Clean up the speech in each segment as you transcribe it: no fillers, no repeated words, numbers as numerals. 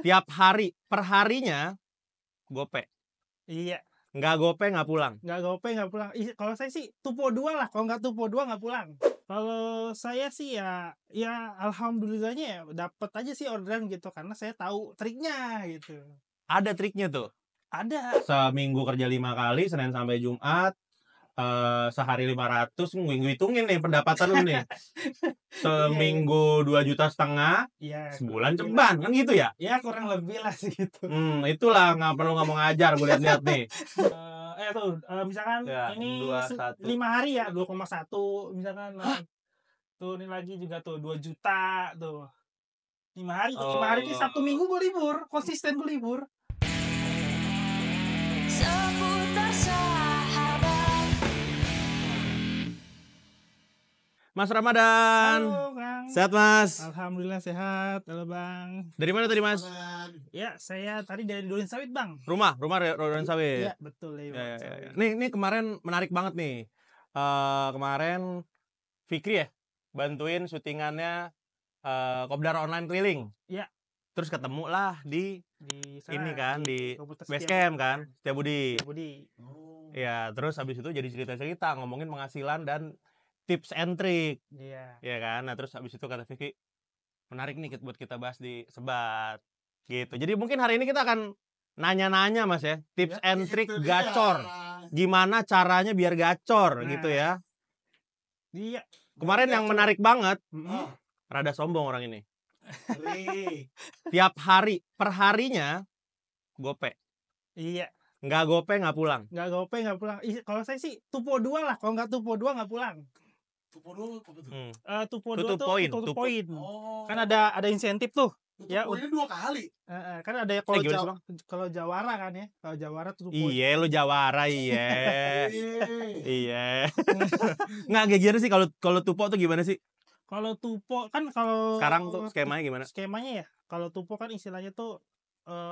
Tiap hari, perharinya gope. Iya. Nggak gope nggak pulang. Nggak gope nggak pulang. Kalau saya sih tupo 2 lah. Kalau nggak tupo 2 nggak pulang. Kalau saya sih ya alhamdulillahnya ya dapat aja sih orderan gitu karena saya tahu triknya gitu. Ada triknya tuh. Ada. Seminggu kerja 5 kali, Senin sampai Jumat. Sehari 500, gue hitungin nih pendapatan lu nih. Seminggu 2,5 juta, Iya. sebulan ceban kan gitu ya? Ya kurang lebih lah segitu. Itulah nggak perlu ngomong ajar, gue lihat-lihat nih. Misalkan Ya, ini 21. 5 hari ya 2,1 misalkan. Tuh ini lagi juga tuh 2 juta tuh. 5 hari tuh. 5 hari itu Sabtu Minggu gue libur, konsisten gue libur. Seputar sahabat. Mas Ramadan. Halo Kang. Sehat Mas? Alhamdulillah sehat. Halo Bang. Dari mana tadi Mas? Ya saya tadi dari Duren Sawit Bang. Rumah Duren Sawit. Iya betul ya. Ya. Nih kemarin menarik banget nih. Kemarin Fikri ya bantuin syutingannya Kopdar Online Keliling. Iya. Terus ketemu lah di sana, ini kan di Komputer Basecamp kan, Setiabudi. Iya. Ya, terus habis itu jadi cerita-cerita ngomongin penghasilan dan tips and trick. Iya. Ya kan. Nah, terus habis itu kata Vicky, menarik nih buat kita bahas di Sebat. Gitu. Jadi mungkin hari ini kita akan nanya-nanya Mas ya, tips and trick gacor. Gimana caranya biar gacor gitu ya. Iya. Kemarin yang menarik banget, Rada sombong orang ini. Tiap hari, perharinya gope. Iya. Nggak gope nggak pulang. Nggak gope nggak pulang. Kalau saya sih tupo 2 lah. Kalau nggak tupo 2 nggak pulang. Tupo 2 apa tuh? Tupo 2 Tutup tuh poin. tutup poin. Oh. Kan ada insentif tuh. Tutup Ya, poinnya 2 kali. Kan ada ya kalau Jawara kan ya. Kalau Jawara tutup poin. Iya, lu Jawara iya. Iya. Nggak kayak gimana sih kalau tupo tuh gimana sih? Kalau tupo kan kalau Sekarang tuh skemanya gimana? Skemanya ya. Kalau tupo kan istilahnya tuh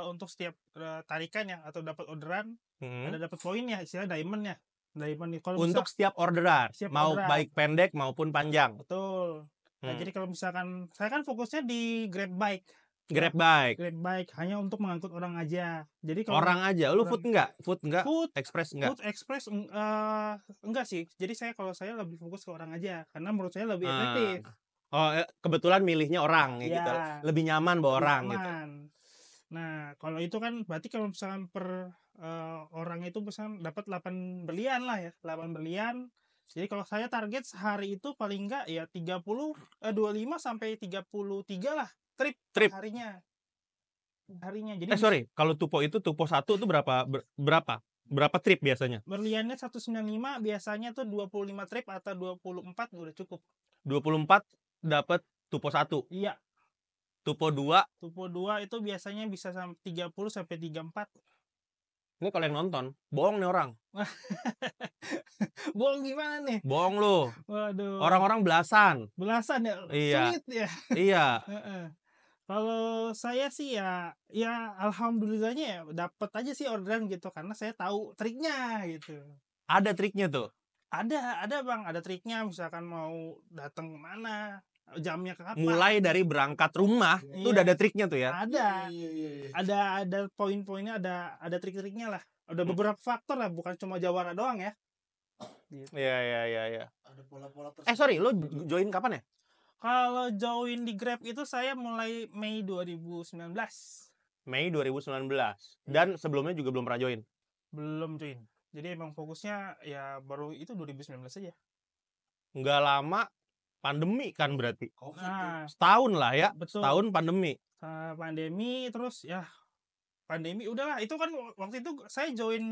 untuk setiap tarikan ya atau dapat orderan ada dapat poin ya, istilah diamond ya. Diamond nih kalau untuk setiap orderan, mau orderan. baik pendek maupun panjang. Betul. Nah, jadi kalau misalkan saya kan fokusnya di Grab Bike. Grab Bike. Grab Bike hanya untuk mengangkut orang aja. Jadi kalau orang aja, lu food enggak? Food express enggak? Food express enggak sih. Jadi kalau saya lebih fokus ke orang aja karena menurut saya lebih efektif. Kebetulan milihnya orang ya gitu. Lebih nyaman bawa orang gitu. Nah, kalau itu kan berarti kalau misalkan per orang itu misalkan dapat 8 berlian lah ya, 8 berlian. Jadi kalau saya target sehari itu paling enggak ya 25 sampai 33 lah trip. Harinya. Jadi kalau tupo 1 itu berapa trip biasanya? Berliannya 195 biasanya tuh 25 trip atau 24 udah cukup. 24 dapat tupo 1. Iya. Tupo 2 itu biasanya bisa sampai 30 sampai 34. Ini kalau yang nonton, bohong nih orang. Bohong gimana nih? Bohong lu. Waduh. Orang-orang belasan ya. Iya. Sulit ya. Iya. Kalau saya sih ya alhamdulillahnya ya dapat aja sih orderan gitu karena saya tahu triknya gitu. Ada triknya tuh. Ada Bang, ada triknya misalkan mau datang kemana, jamnya kapan. Mulai dari berangkat rumah itu udah ada triknya tuh ya. Ada. Ada poin-poinnya, ada trik-triknya lah. Ada beberapa faktor lah, bukan cuma Jawara doang ya. Gitu. Iya. Ada pola-pola lu join kapan ya? Kalau join di Grab itu saya mulai Mei 2019. Mei 2019. Dan sebelumnya juga belum pernah join? Belum join. Jadi emang fokusnya ya baru itu 2019 aja. Nggak lama pandemi kan berarti? Nah, setahun lah ya. Betul. Setahun pandemi. Pandemi terus ya pandemi udahlah. Itu kan waktu itu saya join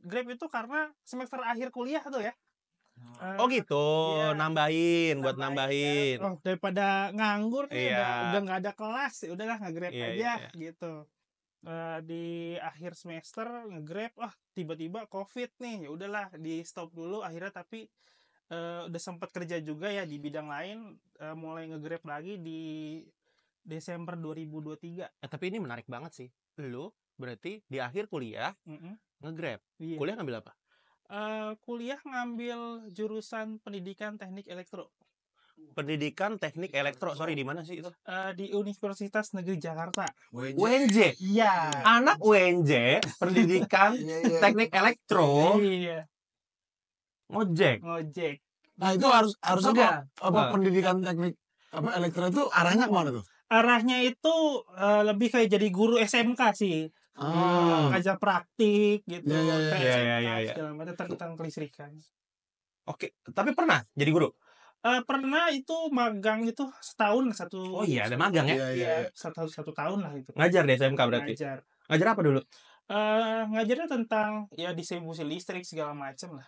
Grab itu karena semester akhir kuliah tuh ya. Gitu, iya. nambahin. Ya. Daripada nganggur nih, iya. udah nggak ada kelas, udahlah nge-Grab aja gitu. Di akhir semester nge-Grab, tiba-tiba COVID nih, ya udahlah di stop dulu. Akhirnya tapi udah sempat kerja juga ya di bidang lain, mulai nge-Grab lagi di Desember 2023. Tapi ini menarik banget sih. Lu berarti di akhir kuliah nge-Grab. Iya. Kuliah ngambil apa? Kuliah ngambil jurusan pendidikan teknik elektro. Pendidikan Teknik Elektro. Sorry, di mana sih itu? Di Universitas Negeri Jakarta. UNJ. Iya. Anak UNJ, pendidikan Iya, iya. Teknik Elektro, Iya. ngojek. Ngojek. Nah itu harusnya Enggak. apa pendidikan teknik apa elektro itu arahnya kemana tuh? Arahnya itu lebih kayak jadi guru SMK sih. Ngajar praktik gitu. Iya, iya, iya. Kayak Iya, SMK, iya, iya, iya. segala macam tentang kelistrikan. Oke, tapi pernah jadi guru? Pernah itu magang itu setahun satu. Oh iya, ada magang ya? Iya, iya, Iya, iya. satu tahun lah itu. Ngajar di SMK berarti? Ngajar. Ngajar apa dulu? Ngajarnya tentang ya distribusi listrik segala macam lah.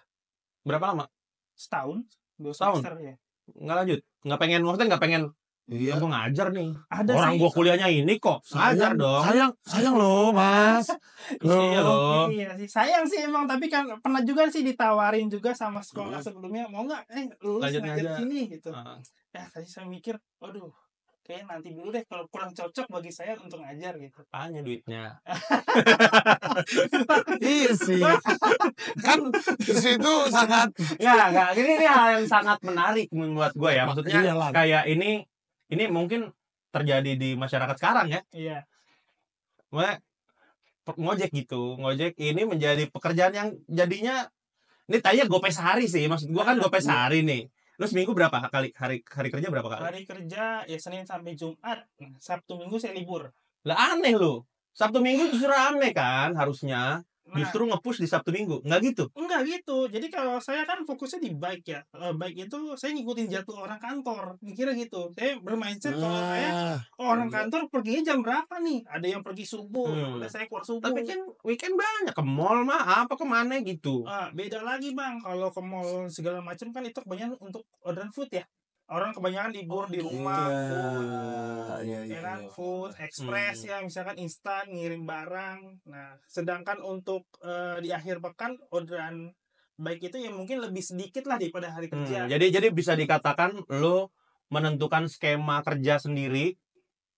Berapa lama? Setahun, 2 Setahun? semester ya. Nggak lanjut? Nggak pengen, maksudnya nggak pengen, Iya. gue ngajar nih. Ada Orang sih. gue kuliahnya ini kok. Ngajar dong. Sayang loh, Mas. Iya loh. Iya sih, sayang sih emang, tapi kan pernah juga sih ditawarin juga sama sekolah sebelumnya, mau nggak lulus Lanjut ngajar aja. sini gitu. Ah. Ya tadi saya mikir, waduh, kayaknya nanti dulu deh kalau kurang cocok bagi saya untuk ngajar gitu. Apanya duitnya? Iya sih. Kan di situ sangat Nggak. Ini hal yang sangat menarik menurut gue ya. Maksudnya Iyalah. kayak ini mungkin terjadi di masyarakat sekarang ya. Iya. Maksudnya ngojek gitu. Ngojek ini menjadi pekerjaan yang jadinya, ini tanya gope sehari sih. Maksud gue kan gope sehari nih. Lu seminggu berapa kali hari kerja berapa kali? Hari kerja ya Senin sampai Jumat, Sabtu Minggu saya libur. Lah aneh lu. Sabtu Minggu justru rame kan harusnya. Nah, Justru nge-push di Sabtu Minggu. Nggak gitu. enggak gitu. Jadi kalau saya kan fokusnya di bike ya. Bike itu saya ngikutin jadwal orang kantor. Mikirnya gitu. Saya bermindset kalau saya orang kantor perginya jam berapa nih? Ada yang pergi subuh, udah saya keluar subuh. Tapi kan weekend banyak ke mall mah apa kemana gitu. Beda lagi bang, kalau ke mall segala macam kan itu kebanyakan untuk orderan food ya. Orang kebanyakan libur di rumah, food, ya kan, food, express ya, misalkan instan, ngirim barang. Nah, sedangkan untuk di akhir pekan orderan baik itu ya mungkin lebih sedikit lah daripada hari kerja. Jadi bisa dikatakan lo menentukan skema kerja sendiri.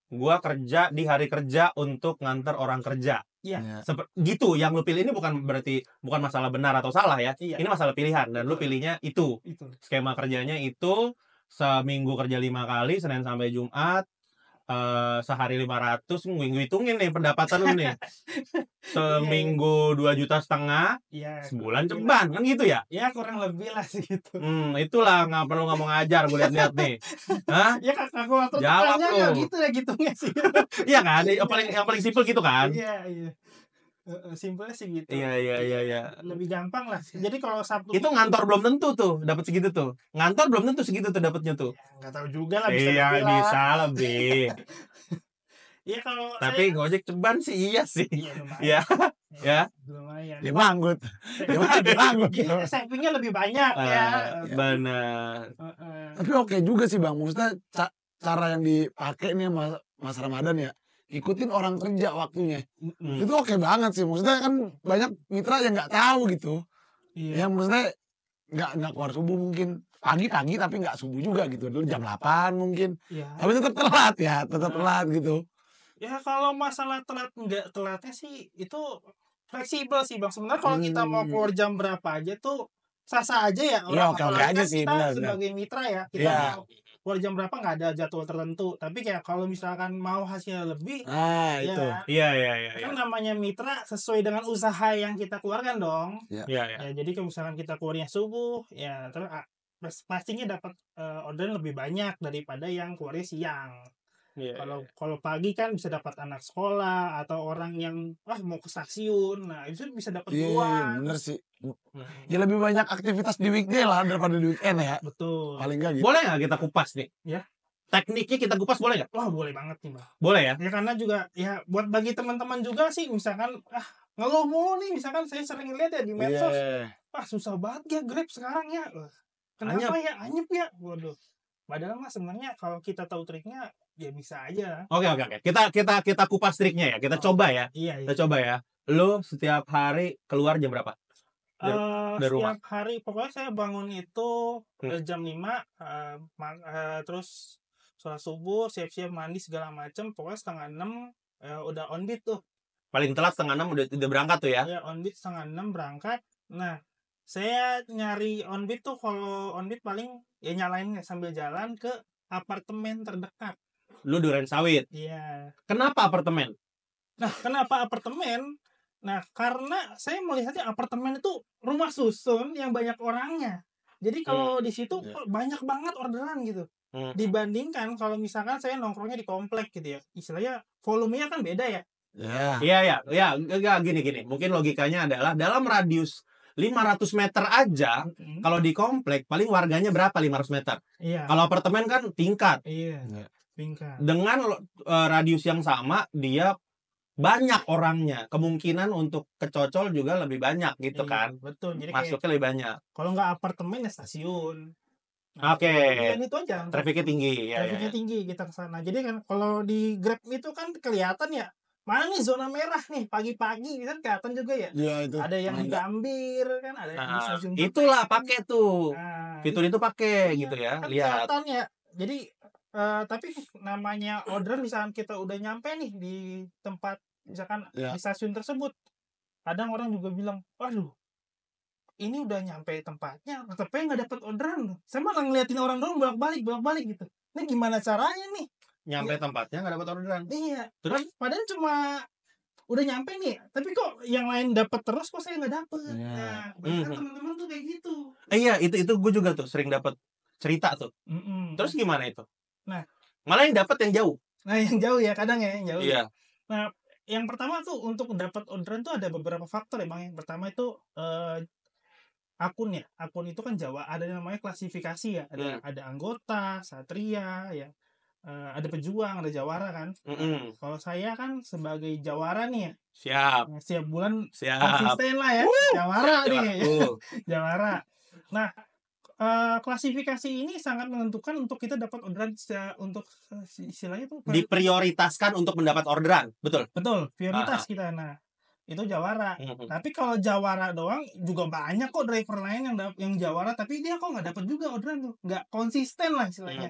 Gua kerja di hari kerja untuk nganter orang kerja. Iya. Gitu, yang lu pilih ini bukan masalah benar atau salah ya. Iya. Ini masalah pilihan dan lu pilihnya itu. Skema kerjanya itu seminggu kerja 5 kali, Senin sampai Jumat. Sehari 500, gue hitungin nih pendapatan lu nih. Seminggu 2,5 juta, Iya. sebulan ceban kan gitu ya? Ya kurang lebih lah segitu. Itulah nggak perlu nggak mau ngajar, gue lihat nih. Hah? Ya kalkulator Jawab tanya lu. nggak gitu ya gitungnya sih. Iya kan? Yang paling simpel gitu kan? Iya. Simpelnya sih gitu. Iya. Lebih gampang lah. Jadi kalau Sabtu Itu ngantor belum tentu tuh dapat segitu tuh. Ngantor belum tentu segitu tuh dapatnya tuh. nggak tahu juga lah, bisa Iya, lebih lah. bisa lebih. Iya kalau Tapi ngojek ceban sih iya sih. Iya, lumayan. Ya. Lumayan. Dia manggut. Dia manggut. Savingnya lebih banyak ya. Benar. Tapi oke juga sih Bang. Maksudnya cara yang dipakai nih Mas Ramadan ya. Ikutin orang kerja waktunya. Itu oke banget sih. Maksudnya kan banyak mitra yang nggak tahu gitu. Iya. Yang maksudnya nggak keluar subuh mungkin. Pagi tapi nggak subuh juga gitu. Dulu jam 8 mungkin. Iya. Tapi tetap telat ya. Tetap telat gitu. Ya kalau masalah telat nggak telatnya sih itu fleksibel sih Bang. Sebenarnya kalau kita mau keluar jam berapa aja tuh sah-sah aja ya. Iya, oke apalagi aja kan sih, kita benar. sebagai mitra ya, kita Iya. mau keluar jam berapa nggak ada jadwal tertentu. Tapi kayak kalau misalkan mau hasilnya lebih, Nah ya itu. Iya. kan namanya mitra sesuai dengan usaha yang kita keluarkan dong. Iya. Ya, jadi kalau misalkan kita keluarnya subuh, ya terus pastinya dapat orderan lebih banyak daripada yang keluarnya siang. Iya. Kalau pagi kan bisa dapat anak sekolah atau orang yang mau ke stasiun, nah itu bisa dapat Iya, uang. bener sih. Ya lebih banyak aktivitas di weekday lah daripada di weekend ya. Betul. Paling nggak gitu. Boleh nggak kita kupas nih? Ya. Tekniknya kita kupas boleh nggak? Wah boleh banget nih Bang. Boleh ya? Ya karena juga ya buat bagi teman-teman juga sih, misalkan ngeluh mulu nih, misalkan saya sering lihat ya di medsos, susah banget ya Grab sekarang ya. Kenapa ya? Anyep ya. Waduh. Padahal mah sebenarnya kalau kita tahu triknya ya bisa aja. Oke. Kita kupas triknya ya. Kita coba ya. Iya. Kita coba ya. Lu setiap hari keluar jam berapa? Dari rumah. Setiap hari pokoknya saya bangun itu jam 5, terus sholat subuh, siap-siap mandi segala macam, pokoknya 5:30 udah on beat tuh. Paling telat 5:30 udah berangkat tuh ya. Ya on beat 5:30 berangkat. Nah Saya nyari Onbit tuh kalau Onbit paling ya nyalain sambil jalan ke apartemen terdekat. Lu Duren Sawit. Iya. Kenapa apartemen? Nah, kenapa apartemen? Nah, karena saya melihatnya apartemen itu rumah susun yang banyak orangnya. Jadi kalau di situ Iya. banyak banget orderan gitu. Dibandingkan kalau misalkan saya nongkrongnya di komplek gitu ya. Istilahnya volumenya kan beda ya. Ya. Iya, enggak gini. Mungkin logikanya adalah dalam radius 500 meter aja, kalau di komplek paling warganya berapa 500 meter? Iya. Kalau apartemen kan tingkat. Iya. Iya. Tingkat. Dengan radius yang sama, dia banyak orangnya. Kemungkinan untuk kecocol juga lebih banyak gitu Iya, kan. betul. Jadi Masuknya lebih banyak. kalau nggak apartemen ya stasiun. Oke. Pilihan itu aja. Trafiknya tinggi. Trafiknya tinggi kita ke sana. Jadi kan kalau di Grab itu kan kelihatan ya, mana nih zona merah nih pagi-pagi kan kelihatan juga ya. Iya itu. Ada yang di Gambir kan, ada yang di stasiun. Itulah pakai tuh. Nah, Fitur itu pakai iya, gitu ya. kan Lihat. kelihatan ya. Jadi tapi namanya order misalkan kita udah nyampe nih di tempat misalkan Iya. di stasiun tersebut. Kadang orang juga bilang, "Waduh, ini udah nyampe tempatnya, tapi nggak dapat orderan." Saya malah ngeliatin orang doang bolak-balik gitu. Ini gimana caranya nih? Nyampe tempatnya nggak dapat orderan. Iya. Terus? Padahal cuma udah nyampe nih, tapi kok yang lain dapat terus, kok saya nggak dapet. Iya. Nah, bahkan teman-teman tuh kayak gitu. Iya, itu gue juga tuh sering dapat cerita tuh. Terus gimana itu? Nah. Malah yang dapat yang jauh. Nah, yang jauh ya kadang ya, yang jauh. Iya. Nah, yang pertama tuh untuk dapat orderan tuh ada beberapa faktor ya, Bang. Yang pertama itu akun ya. Akun itu kan Jawa, ada yang namanya klasifikasi ya. Ada anggota, satria ya. Ada pejuang, ada jawara kan. Kalau saya kan sebagai jawara nih ya. Siap. Setiap bulan Siap. konsisten lah ya. Jawara nih. Tuh. Jawara. Nah, klasifikasi ini sangat menentukan untuk kita dapat orderan untuk istilahnya tuh Diprioritaskan untuk mendapat orderan, betul? betul, prioritas kita. Nah, itu jawara. Tapi kalau jawara doang juga banyak kok driver lain yang jawara, tapi dia kok nggak dapat juga orderan tuh, nggak konsisten lah istilahnya.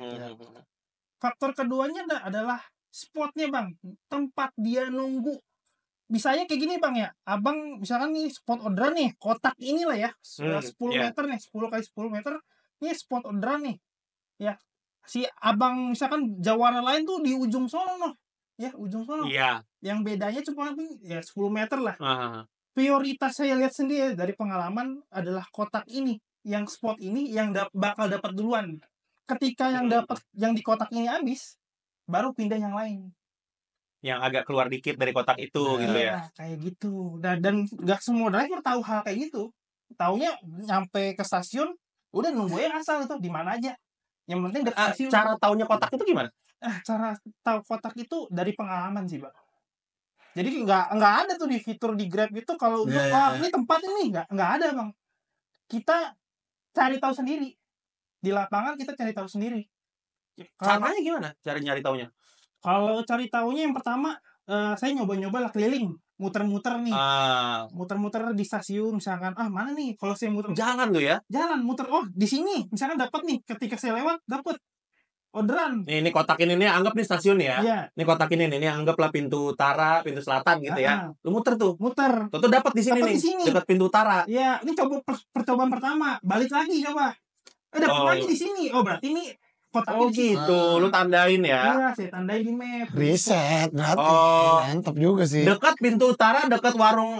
Faktor keduanya adalah spotnya, Bang, tempat dia nunggu. Bisanya kayak gini, Bang ya, abang misalkan nih spot orderan nih, kotak inilah ya, 10 meter nih, 10 kali 10 meter, ini spot orderan nih, ya. Si abang misalkan jawara lain tuh di ujung sono, ya, ujung sono. Iya. Yang bedanya cuma ya 10 meter lah. Prioritas saya lihat sendiri dari pengalaman adalah kotak ini, yang spot ini yang bakal dapat duluan. Ketika yang dapat yang di kotak ini habis, baru pindah yang lain. Yang agak keluar dikit dari kotak itu gitu ya. Kayak gitu. Dan nggak semua driver tahu hal kayak gitu. Taunya nyampe ke stasiun, udah nunggu ya asal itu di mana aja. Yang penting dekat stasiun. Cara taunya kotak itu gimana? Cara tahu kotak itu dari pengalaman sih, Pak. Jadi nggak ada tuh di fitur di Grab itu kalau ini tempat ini nggak ada, Bang. Kita cari tahu sendiri. Di lapangan kita cari tahu sendiri. Caranya gimana? Cara nyari taunya? Kalau cari taunya yang pertama saya nyoba-nyoba lah keliling, muter-muter nih. Muter-muter di stasiun misalkan, mana nih kalau saya muter. Jalan tuh ya? Jalan muter. Oh, di sini misalkan dapat nih ketika saya lewat dapat orderan. Ini kotak ini nih anggap nih stasiun ya. Iya. Ini kotak ini anggaplah pintu utara, pintu selatan gitu ya. Lu muter tuh. Muter. Tuh dapat di sini nih, dekat pintu utara. Iya, ini coba percobaan pertama, balik lagi coba. Dapat lagi di sini. Oh, berarti ini kotaknya di sini. Gitu. Lu tandain ya. Iya, saya tandain di map. Riset berarti. Mantap juga sih. Dekat pintu utara, dekat warung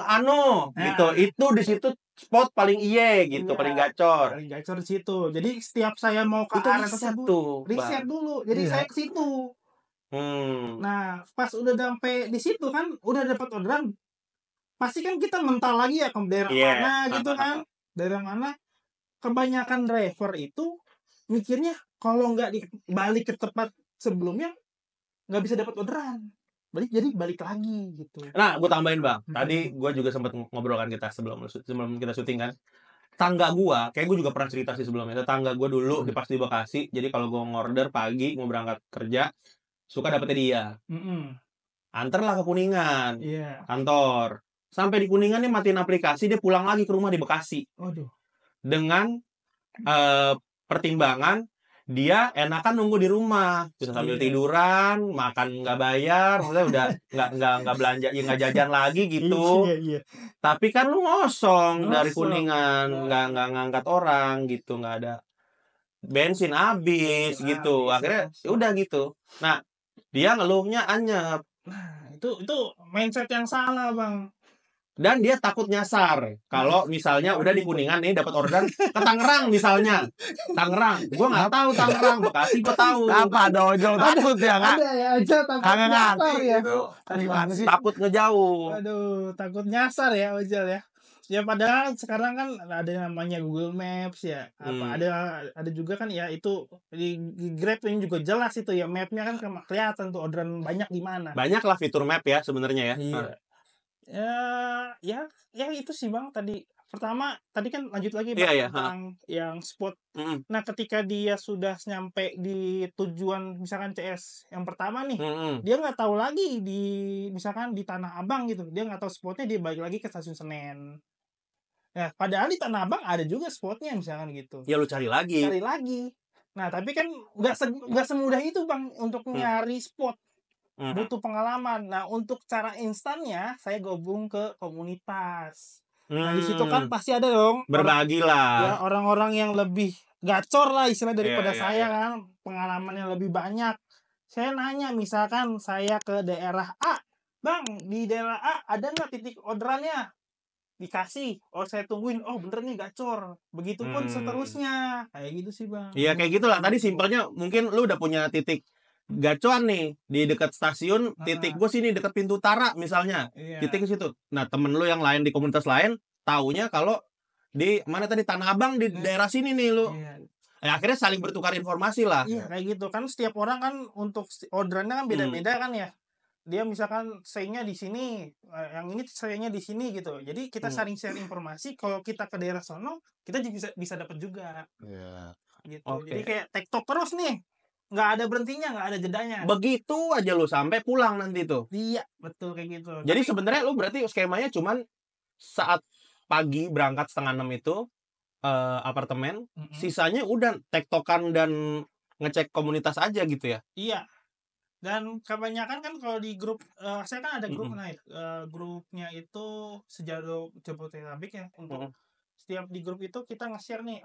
gitu. Itu di situ spot paling gitu, paling gacor. Paling gacor di situ. Jadi setiap saya mau ke arah tersebut, riset dulu. Jadi saya ke situ. Nah, pas udah sampai di situ kan, udah dapat orderan. Pasti kan kita mental lagi ya ke daerah mana gitu kan. Daerah mana. Kebanyakan driver itu mikirnya kalau nggak balik ke tempat sebelumnya nggak bisa dapat orderan. Jadi balik lagi gitu. Nah, gue tambahin, Bang. Tadi gue juga sempat ngobrolkan kita sebelum kita syuting kan. Tangga gue, kayak gue juga pernah cerita sih sebelumnya. Tangga gue dulu pas di Bekasi. Jadi kalau gue ngorder pagi mau berangkat kerja, suka dapetnya dia. Anterlah ke Kuningan, kantor. Sampai di Kuningan dia matiin aplikasi, dia pulang lagi ke rumah di Bekasi. Waduh. Dengan pertimbangan dia enakan nunggu di rumah, bisa sambil tiduran, makan nggak bayar, maksudnya udah nggak belanja, ya nggak jajan lagi gitu. Iya. Tapi kan lu ngosong dari Ngosong. Kuningan, nggak ngangkat orang gitu, nggak ada bensin habis Bensin gitu. habis, Akhirnya ngosong. udah gitu. Nah, dia ngeluhnya anyep Nah, itu mindset yang salah, Bang. dan dia takut nyasar. Kalau misalnya udah di Kuningan nih dapat orderan ke Tangerang misalnya. Tangerang, gua nggak tahu Tangerang, Bekasi gua tahu. Apa ada ojol takut ya nggak? Ada ya aja takut Kagak nyasar ngerti ya. itu. Gimana sih? Takut ngejauh. Aduh, takut nyasar ya ojol ya. Ya padahal sekarang kan ada yang namanya Google Maps ya. Apa ada juga kan ya itu di Grab ini juga jelas itu ya mapnya kan kelihatan tuh orderan banyak di mana. Banyak lah fitur map ya sebenarnya ya. Iya. Ya itu sih Bang tadi. Pertama tadi kan lanjut lagi Bang Iya, tentang yang spot. Mm-mm. Nah, ketika dia sudah nyampe di tujuan misalkan CS yang pertama nih, Mm-mm. dia nggak tahu lagi di misalkan di Tanah Abang gitu. Dia nggak tahu spotnya, dia balik lagi ke stasiun Senen. Nah, padahal di Tanah Abang ada juga spotnya misalkan gitu. Ya lu cari lagi. Cari lagi. Nah, tapi kan nggak semudah itu Bang untuk nyari spot. Butuh pengalaman. Nah, untuk cara instannya saya gabung ke komunitas. Nah, di situ kan pasti ada dong berbagilah. orang-orang yang lebih gacor lah istilah daripada Iya, saya kan, pengalamannya lebih banyak. Saya nanya misalkan saya ke daerah A, Bang, di daerah A ada nggak titik orderannya? Dikasih, oh saya tungguin, oh bener nih gacor. Begitupun seterusnya, kayak gitu sih Bang. Iya kayak gitulah. Tadi simpelnya mungkin lu udah punya titik gacuan nih di dekat stasiun, titik gue sini dekat pintu utara misalnya, titik ke situ. Nah temen lu yang lain di komunitas lain taunya kalau di mana tadi Tanah Abang di daerah sini nih lu. Ya, akhirnya saling bertukar informasi lah. Iya kayak gitu kan, setiap orang kan untuk orderannya kan beda-beda kan ya. Dia misalkan sayangnya di sini, yang ini sayangnya di sini gitu. Jadi kita saling share informasi. Kalau kita ke daerah sono, kita juga bisa dapat juga. Iya. Gitu. Oke. Jadi kayak tektok terus nih. Nggak ada berhentinya, nggak ada jedanya. Begitu aja lu sampai pulang nanti tuh. Iya, betul kayak gitu. Jadi sebenarnya lu berarti skemanya cuman saat pagi berangkat 5:30 itu apartemen, sisanya udah tektokan dan ngecek komunitas aja gitu ya. Iya. Dan kebanyakan kan kalau di grup saya kan ada grup grupnya itu Sejado Jabodetabek ya, untuk setiap di grup itu kita nge-share nih,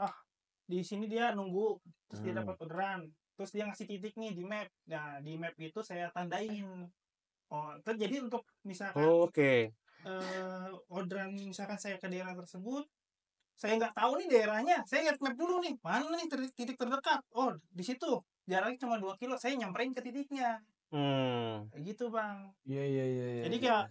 di sini dia nunggu terus dia dapat orderan. Terus dia ngasih titik nih di map. Nah, di map itu saya tandain. Jadi untuk misalkan orderan misalkan saya ke daerah tersebut, saya nggak tahu nih daerahnya, saya lihat map dulu nih, mana nih titik terdekat. Oh, di situ. Jaraknya cuma 2 kilo, saya nyamperin ke titiknya. Kayak gitu, Bang. Iya. Jadi kayak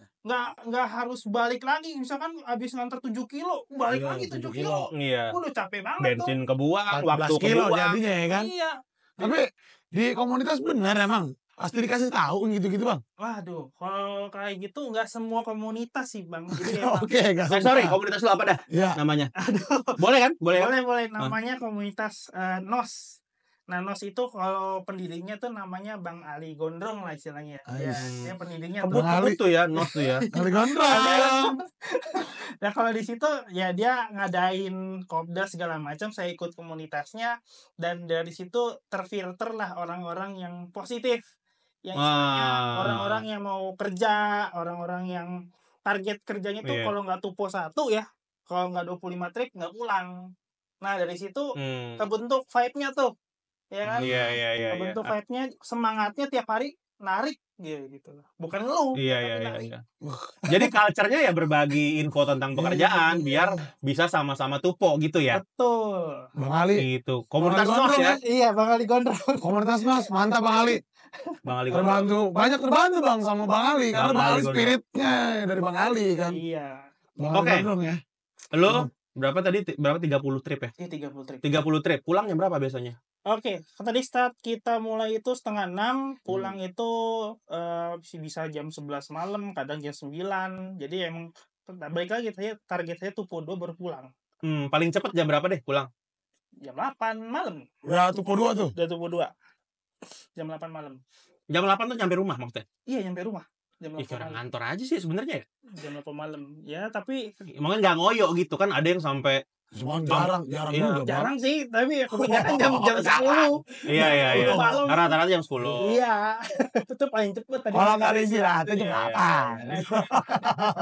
nggak harus balik lagi. Misalkan habis nganter 7 kilo, balik lagi 7 kilo. Iya. Udah capek banget Bensin kebuang, 14 waktu kilo kebuang. jadinya ya kan. Iya. Tapi di komunitas benar emang pasti dikasih tahu gitu-gitu Bang. Waduh, kalau kayak gitu nggak semua komunitas sih Bang. Jadi emang Oke, enggak Sorry, komunitas lu apa dah Iya. namanya? aduh. Boleh kan? Boleh. Boleh. Namanya komunitas NOS. Nah, NOS itu kalau pendirinya tuh namanya Bang Ali Gondrong lah istilahnya. Ya, dia pendirinya tuh. Kebut tuh ya, NOS tuh ya. Kali gondrong. Nah, kalau di situ ya dia ngadain kopdar segala macam, saya ikut komunitasnya dan dari situ terfilter lah orang-orang yang positif. Yang istilahnya orang-orang yang mau kerja, orang-orang yang target kerjanya tuh kalau nggak tupo 1 ya, kalau nggak 25 trip nggak pulang. Nah, dari situ kebentuk vibe-nya tuh. Ya kan? Iya. Kebentuk vibe-nya, semangatnya tiap hari narik gitu. Bukan lu. Iya. Jadi culture-nya ya berbagi info tentang pekerjaan biar bisa sama-sama tupo gitu ya. Betul. Bang Ali. Gitu. Komunitas Bang Ali NOS ya. Iya, Bang Ali Gondrong. Komunitas Mas, mantap Bang Ali. Bang Ali Banyak terbantu Bang sama Bang Ali karena Bang Ali spiritnya dari Bang Ali kan. Iya. Bang Ali Gondrong ya. Lu berapa tadi? Berapa 30 trip ya? Iya, 30 trip. 30 trip. Pulangnya berapa biasanya? Oke, tadi start kita mulai itu 5:30, pulang itu bisa jam 11 malam, kadang jam 9. Jadi emang balik lagi target saya tuh po 2 baru pulang. Paling cepet jam berapa deh pulang? Jam 8 malam. Ya tupo 2 tuh. Udah tupo 2. Jam 8 malam. Jam 8 tuh nyampe rumah maksudnya? Iya, nyampe rumah. Jam 8 Karena malam. ngantor aja sih sebenarnya ya. Jam 8 malam. Ya, tapi Mungkin nggak ngoyo gitu kan, ada yang sampai Cuma jarang Iya, juga, Bang. Jarang sih, tapi kebanyakan jam 10. Iya. Malam. Rata-rata jam 10. Iya. Itu paling cepet tadi. Kalau nggak ada istirahatnya jam Iya.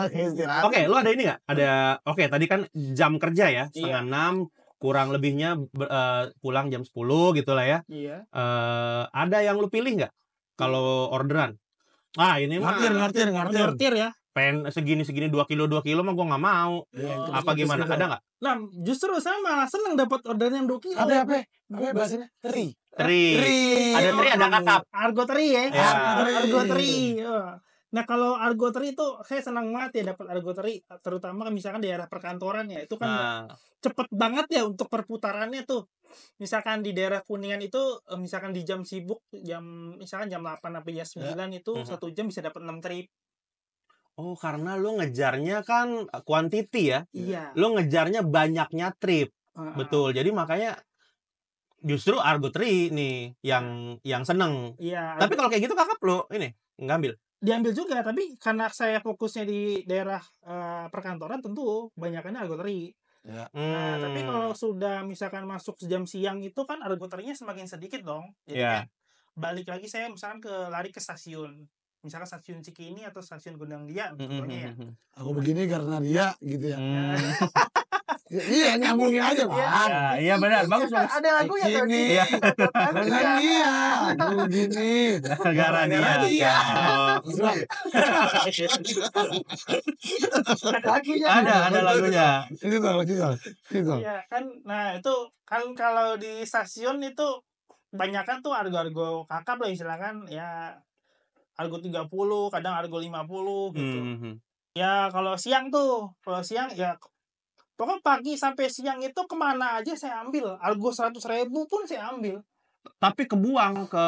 8. Istirahat. Oke, lu ada ini nggak? Oke, tadi kan jam kerja ya, Iya. 5:30, kurang lebihnya pulang jam 10 gitu lah ya. Iya. Ada yang lu pilih nggak kalau orderan? Ini mah Ngartir. Nyortir ya. pengen segini 2 kilo mah gua nggak mau. Apa gimana? Ada nggak? Nah, justru saya malah seneng dapat orderan yang 2 kilo. Apa bahasanya? Teri. Ada teri, ada kakap. Argo teri ya. Ya. Argo teri. Nah, kalau argo teri itu saya senang banget ya dapat argo teri, terutama misalkan di daerah perkantoran ya. Itu kan Nah, cepet banget ya untuk perputarannya tuh. Misalkan di daerah Kuningan itu misalkan di jam sibuk misalkan jam 8 sampai jam 9 itu 1 jam bisa dapat 6 trip. oh karena lu ngejarnya kan quantity ya. Iya. Lu ngejarnya banyaknya trip. Heeh. Betul. Jadi makanya justru argo teri nih yang seneng. Iya. Tapi kalau kayak gitu kakap lu ini ngambil. Diambil juga, tapi karena saya fokusnya di daerah perkantoran tentu banyakannya argo teri. Ya. Nah, tapi kalau sudah misalkan masuk jam siang itu kan argo terinya semakin sedikit dong. Jadi Iya. kayak balik lagi saya misalkan lari ke stasiun. Misalkan stasiun Cikini atau stasiun Gondang Dia contohnya ya. Aku begini karena dia gitu ya. Hmm. Iya, nyambungin aja, Bang. Iya benar, bagus. Ada lagunya tuh. Cikini. Iya. Karena dia. Aku begini. Gara dia. Terus, Bang, Ada lagunya. itu tuh. Iya kan. Nah, itu kan kalau di stasiun itu kebanyakan tuh argo-argo kakap lah istilahkan ya, argo 30, kadang argo 50 gitu. Ya kalau siang ya pokoknya pagi sampai siang itu kemana aja saya ambil. Argo 100.000 pun saya ambil. Tapi kebuang ke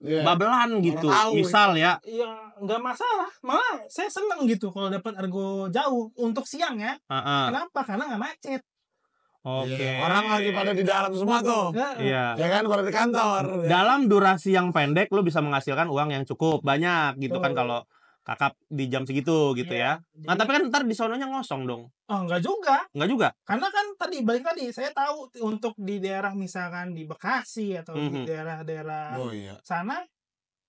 Iya. Babelan gitu. Tahu, Misal ya. Ya nggak masalah, malah saya seneng gitu kalau dapat argo jauh untuk siang ya. Heeh. Kenapa? Karena nggak macet. Oke. Iya, orang lagi pada di dalam semua tuh. Iya. Ya kan, pada di kantor. Dalam durasi yang pendek lu bisa menghasilkan uang yang cukup banyak gitu kan Betul. kalau kakap di jam segitu gitu Iya. ya. Nah, tapi kan ntar di sononya ngosong dong. Oh, enggak juga. Enggak juga. Karena kan balik tadi saya tahu untuk di daerah misalkan di Bekasi atau di Mhm. daerah-daerah Oh iya. sana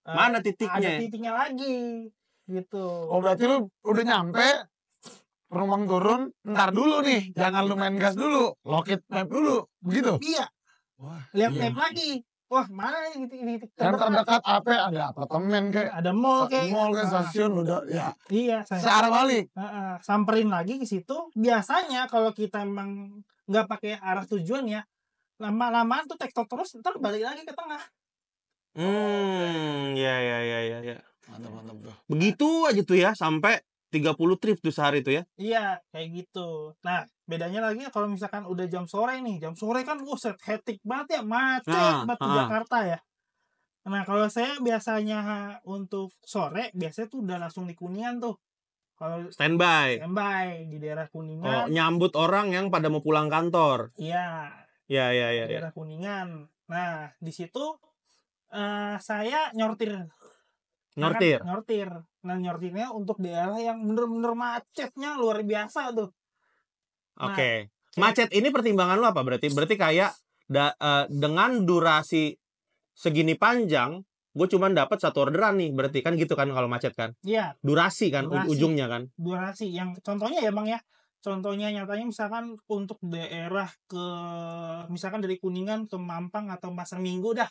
Mana ada titiknya? titiknya lagi gitu. Oh, berarti lu udah nyampe penumpang turun, ntar dulu nih, jangan lu main gas dulu, locket map dulu, begitu. Iya, Wah, lihat iya. map lagi. Wah, mana ini Yang terdekat apa? Ada apartemen kayak ada mall kayak. mall kayak stasiun udah ya. Iya, saya Searah balik. samperin lagi ke situ. Biasanya kalau kita emang nggak pakai arah tujuan ya, lama-lamaan tuh tektok terus, ntar balik lagi ke tengah. Ya. Mantap tuh. Begitu aja tuh ya sampai 30 trip tuh sehari tuh ya. Iya, kayak gitu. Nah, bedanya lagi kalau misalkan udah jam sore nih. Jam sore kan set hectic banget ya, macet banget di Jakarta ya. Nah, kalau saya biasanya untuk sore, biasanya tuh udah langsung di Kuningan tuh. Kalau Standby. di daerah Oh, Kuningan. nyambut orang yang pada mau pulang kantor. Iya, Ya. daerah Kuningan. Nah, di situ saya nyortir. Nyortir. Nah, nyortirnya untuk daerah yang bener-bener macetnya luar biasa tuh. Oke. Macet ini pertimbangan lu apa berarti? Berarti kayak dengan durasi segini panjang, gue cuma dapat satu orderan nih. Berarti kan gitu kan kalau macet kan? Iya, Durasi kan ujungnya kan? durasi. Yang contohnya ya Bang ya. Contohnya nyatanya misalkan untuk daerah misalkan dari Kuningan ke Mampang atau Pasar Minggu dah.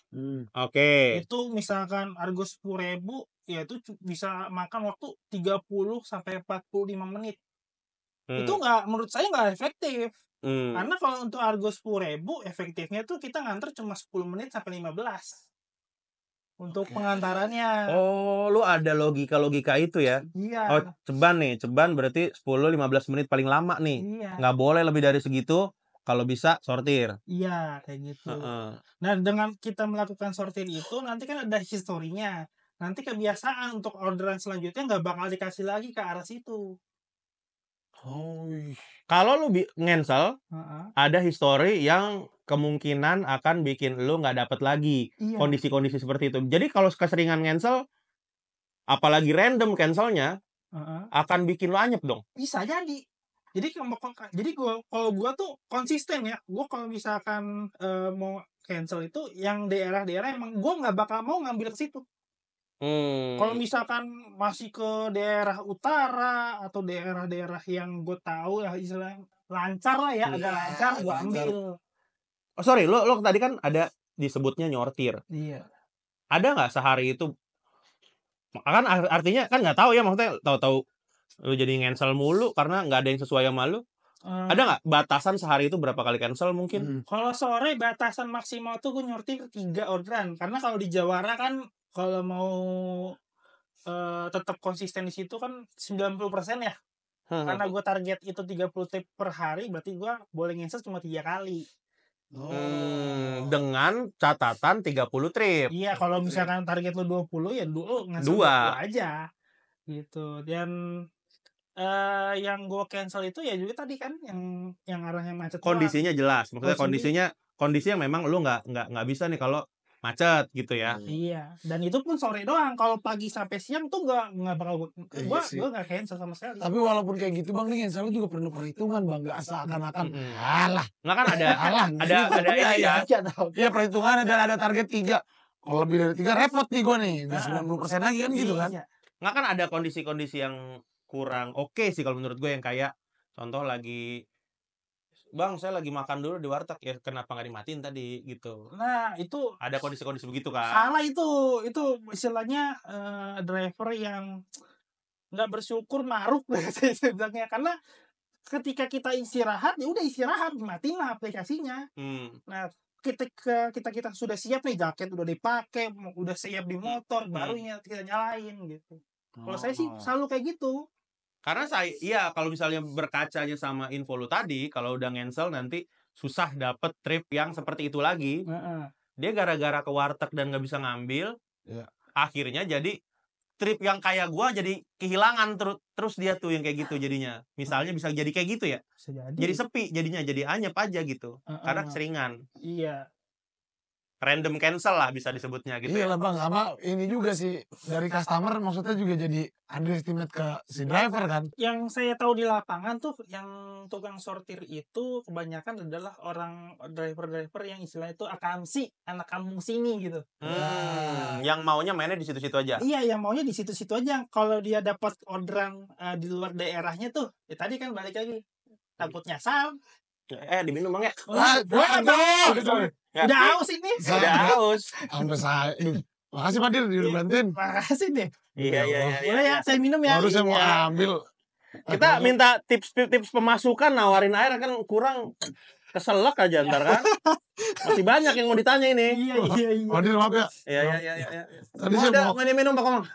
Oke. Itu misalkan argo 10.000 ya itu bisa makan waktu 30 sampai 45 menit. Itu menurut saya nggak efektif. Karena kalau untuk argo 10.000 efektifnya tuh kita nganter cuma 10 menit sampai 15 untuk pengantarannya. Oh, lu ada logika itu ya? Iya. Oh, ceban berarti 10-15 menit paling lama nih. Iya. Nggak boleh lebih dari segitu. Kalau bisa sortir. Iya, kayak gitu. Nah, dengan kita melakukan sortir itu nanti kan ada historinya. Nanti kebiasaan untuk orderan selanjutnya nggak bakal dikasih lagi ke arah situ. Oh. Kalau lu ngensel, ada histori yang kemungkinan akan bikin lu nggak dapet lagi kondisi-kondisi seperti itu. Jadi kalau keseringan ngensel, apalagi random cancelnya, akan bikin lu anyep dong. Bisa jadi. Jadi kalau gua tuh konsisten ya. Gua kalau misalkan mau cancel itu yang daerah-daerah emang gua nggak bakal mau ngambil ke situ. Kalau misalkan masih ke daerah utara atau daerah-daerah yang gue tahu ya istilah lancar lah ya, agak lancar gua ambil. Oh sorry, lo tadi kan ada disebutnya nyortir. Iya. Ada nggak sehari itu? Kan artinya kan nggak tahu ya, maksudnya tahu-tahu lu jadi cancel mulu karena nggak ada yang sesuai sama lu. Ada nggak batasan sehari itu berapa kali cancel mungkin? Kalau sore batasan maksimal tuh gue nyortir 3 orderan. Karena kalau di Jawara kan kalau mau tetap konsisten di situ kan 90% ya. Karena gue target itu 30 trip per hari, berarti gue boleh cancel cuma 3 kali. Dengan catatan 30 trip. Iya, kalau misalkan target lu 20 ya lu cancel 20 aja. Gitu. Dan yang gue cancel itu ya juga tadi kan yang arahnya macet. Kondisinya jelas, maksudnya kondisi yang memang lu nggak bisa nih kalau macet gitu ya. Iya, dan itu pun sore doang. Kalau pagi sampai siang tuh nggak bakal gua nggak cancel sama sekali. Tapi walaupun kayak gitu bang, nih cancel juga perlu perhitungan bang, nggak seakan-akan alah. Nggak kan ada ini ya. Iya perhitungan ada target 3. Kalau lebih dari 3 repot nih gue nih, udah 90% lagi kan gitu kan. Nggak kan ada kondisi-kondisi yang kurang oke sih kalau menurut gue, yang kayak contoh lagi bang saya lagi makan dulu di warteg, ya kenapa nggak dimatiin tadi gitu. Nah itu ada kondisi-kondisi begitu kan. salah itu istilahnya driver yang nggak bersyukur maruk saya bilangnya. Karena ketika kita istirahat ya udah istirahat, matiin lah aplikasinya. Nah kita sudah siap nih, jaket udah dipakai, udah siap di motor, baru kita nyalain gitu. Kalau saya sih selalu kayak gitu. Karena kalau misalnya berkacanya sama info lu tadi, kalau udah cancel nanti susah dapet trip yang seperti itu lagi. Dia gara-gara ke warteg dan nggak bisa ngambil, akhirnya jadi trip yang kayak gua jadi kehilangan terus dia tuh yang kayak gitu jadinya. Misalnya bisa jadi kayak gitu ya. Jadi sepi jadinya, jadi anyep aja gitu. Karena keseringan. Iya. Random cancel lah bisa disebutnya gitu. Iya lah bang, sama ini juga sih dari customer maksudnya juga jadi underestimate ke si driver kan. Yang saya tahu di lapangan tuh yang tukang sortir itu kebanyakan adalah driver yang istilahnya itu akamsi, anak kampung sini gitu. Yang maunya mainnya di situ-situ aja. Iya, yang maunya di situ-situ aja. Kalau dia dapat orderan di luar daerahnya tuh, ya tadi kan balik lagi takut nyasar. Diminum bang ya. Udah haus ini. Udah haus. Sampai saya. Makasih Pak Dir, dibantuin. Makasih nih. Iya. Boleh ya, saya minum ya. Harusnya mau ambil. Kita minta tips pemasukan, nawarin air kan kurang, keselak aja ntar kan. Masih banyak yang mau ditanya ini. Iya. Pak Dir maaf ya. Iya. Tadi saya mau minum Pak Komang.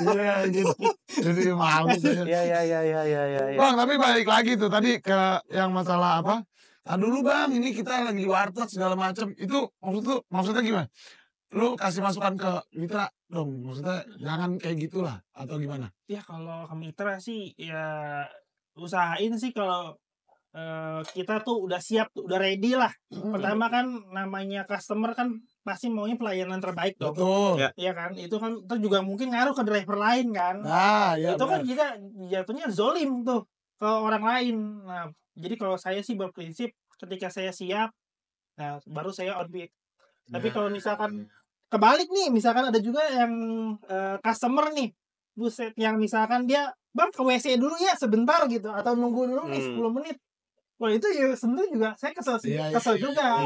Iya gitu. Jadi malu saya. Iya. Bang, tapi balik lagi tuh tadi ke yang masalah apa? Dulu bang, ini kita lagi di warteg segala macam. Itu maksudnya gimana? Lu kasih masukan ke mitra dong, maksudnya jangan kayak gitulah atau gimana? Ya kalau ke mitra sih ya usahain sih kalau kita tuh udah siap, udah ready lah. Pertama kan namanya customer kan pasti maunya pelayanan terbaik dong. Betul. Ya kan, itu kan terus juga mungkin ngaruh ke driver lain kan. Nah, ya itu kan kita jatuhnya zolim tuh ke orang lain. Nah, jadi kalau saya sih berprinsip ketika saya siap, nah baru saya on beat. Tapi kalau misalkan kebalik nih, misalkan ada juga yang customer nih, buset, yang misalkan dia bang ke WC dulu ya sebentar gitu, atau nunggu dulu nih 10 menit. Wah itu ya sebenarnya juga saya kesel juga.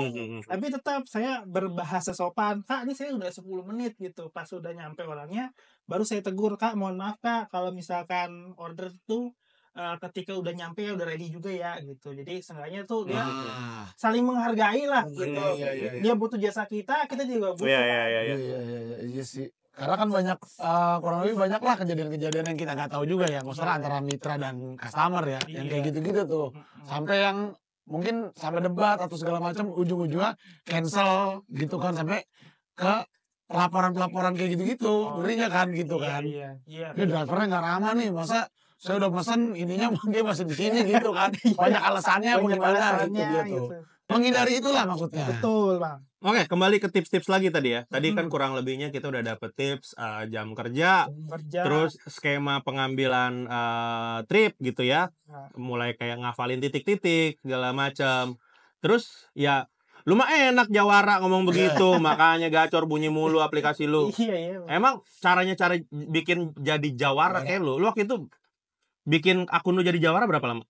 Tapi tetap saya berbahasa sopan. Kak ini saya udah 10 menit gitu. Pas udah nyampe orangnya baru saya tegur, Kak mohon maaf Kak kalau misalkan order tuh ketika udah nyampe ya udah ready juga ya gitu. Jadi seenggaknya tuh dia saling menghargai lah gitu. Dia butuh jasa kita juga butuh. Iya sih. Karena kan banyak kurang lebih banyak lah kejadian-kejadian yang kita nggak tahu juga ya, masalah antara mitra dan customer ya, yang kayak gitu-gitu tuh. Sampai yang mungkin sampai debat atau segala macam, ujung-ujungnya cancel gitu kan, sampai ke pelaporan kayak gitu-gitu. Ngerinya kan gitu kan. Ini drivernya nggak ramah nih, masa saya udah pesen ininya dia masih di sini gitu kan. Banyak alasannya bagaimana gitu. Menghindari itulah maksudnya. Betul, Bang. Oke, kembali ke tips-tips lagi tadi ya. Tadi kan Mm-mm. kurang lebihnya kita udah dapet tips jam kerja, Kerja. terus skema pengambilan trip gitu ya. Nah. Mulai kayak ngafalin titik-titik segala macam. Terus ya lu mah enak Jawara ngomong begitu, makanya gacor bunyi mulu aplikasi lu. Iya. Emang cara bikin jadi Jawara kayak lu waktu itu bikin akun lu jadi Jawara berapa lama?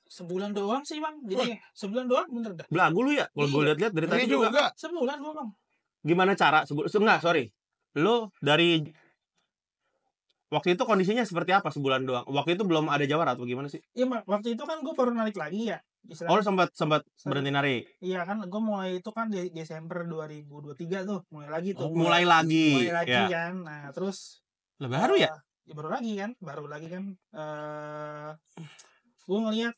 Sebulan doang sih, Bang. Jadi sebulan doang bener dah. Belagu lu ya? Kalau gue Iya. lihat-lihat dari Ini tadi juga. juga. Sebulan gua, Bang. Gimana cara? Enggak, sorry. Lu dari waktu itu kondisinya seperti apa sebulan doang? Waktu itu belum ada Jawara atau gimana sih? Iya, Bang. Waktu itu kan gua baru narik lagi ya. Oh, lu sempat berhenti narik. Iya kan, gue mulai itu kan di Desember 2023 tuh, mulai lagi tuh. Mulai lagi. Mulai lagi Ya. kan. Nah, terus Lah baru ya? baru lagi kan. Gue ngeliat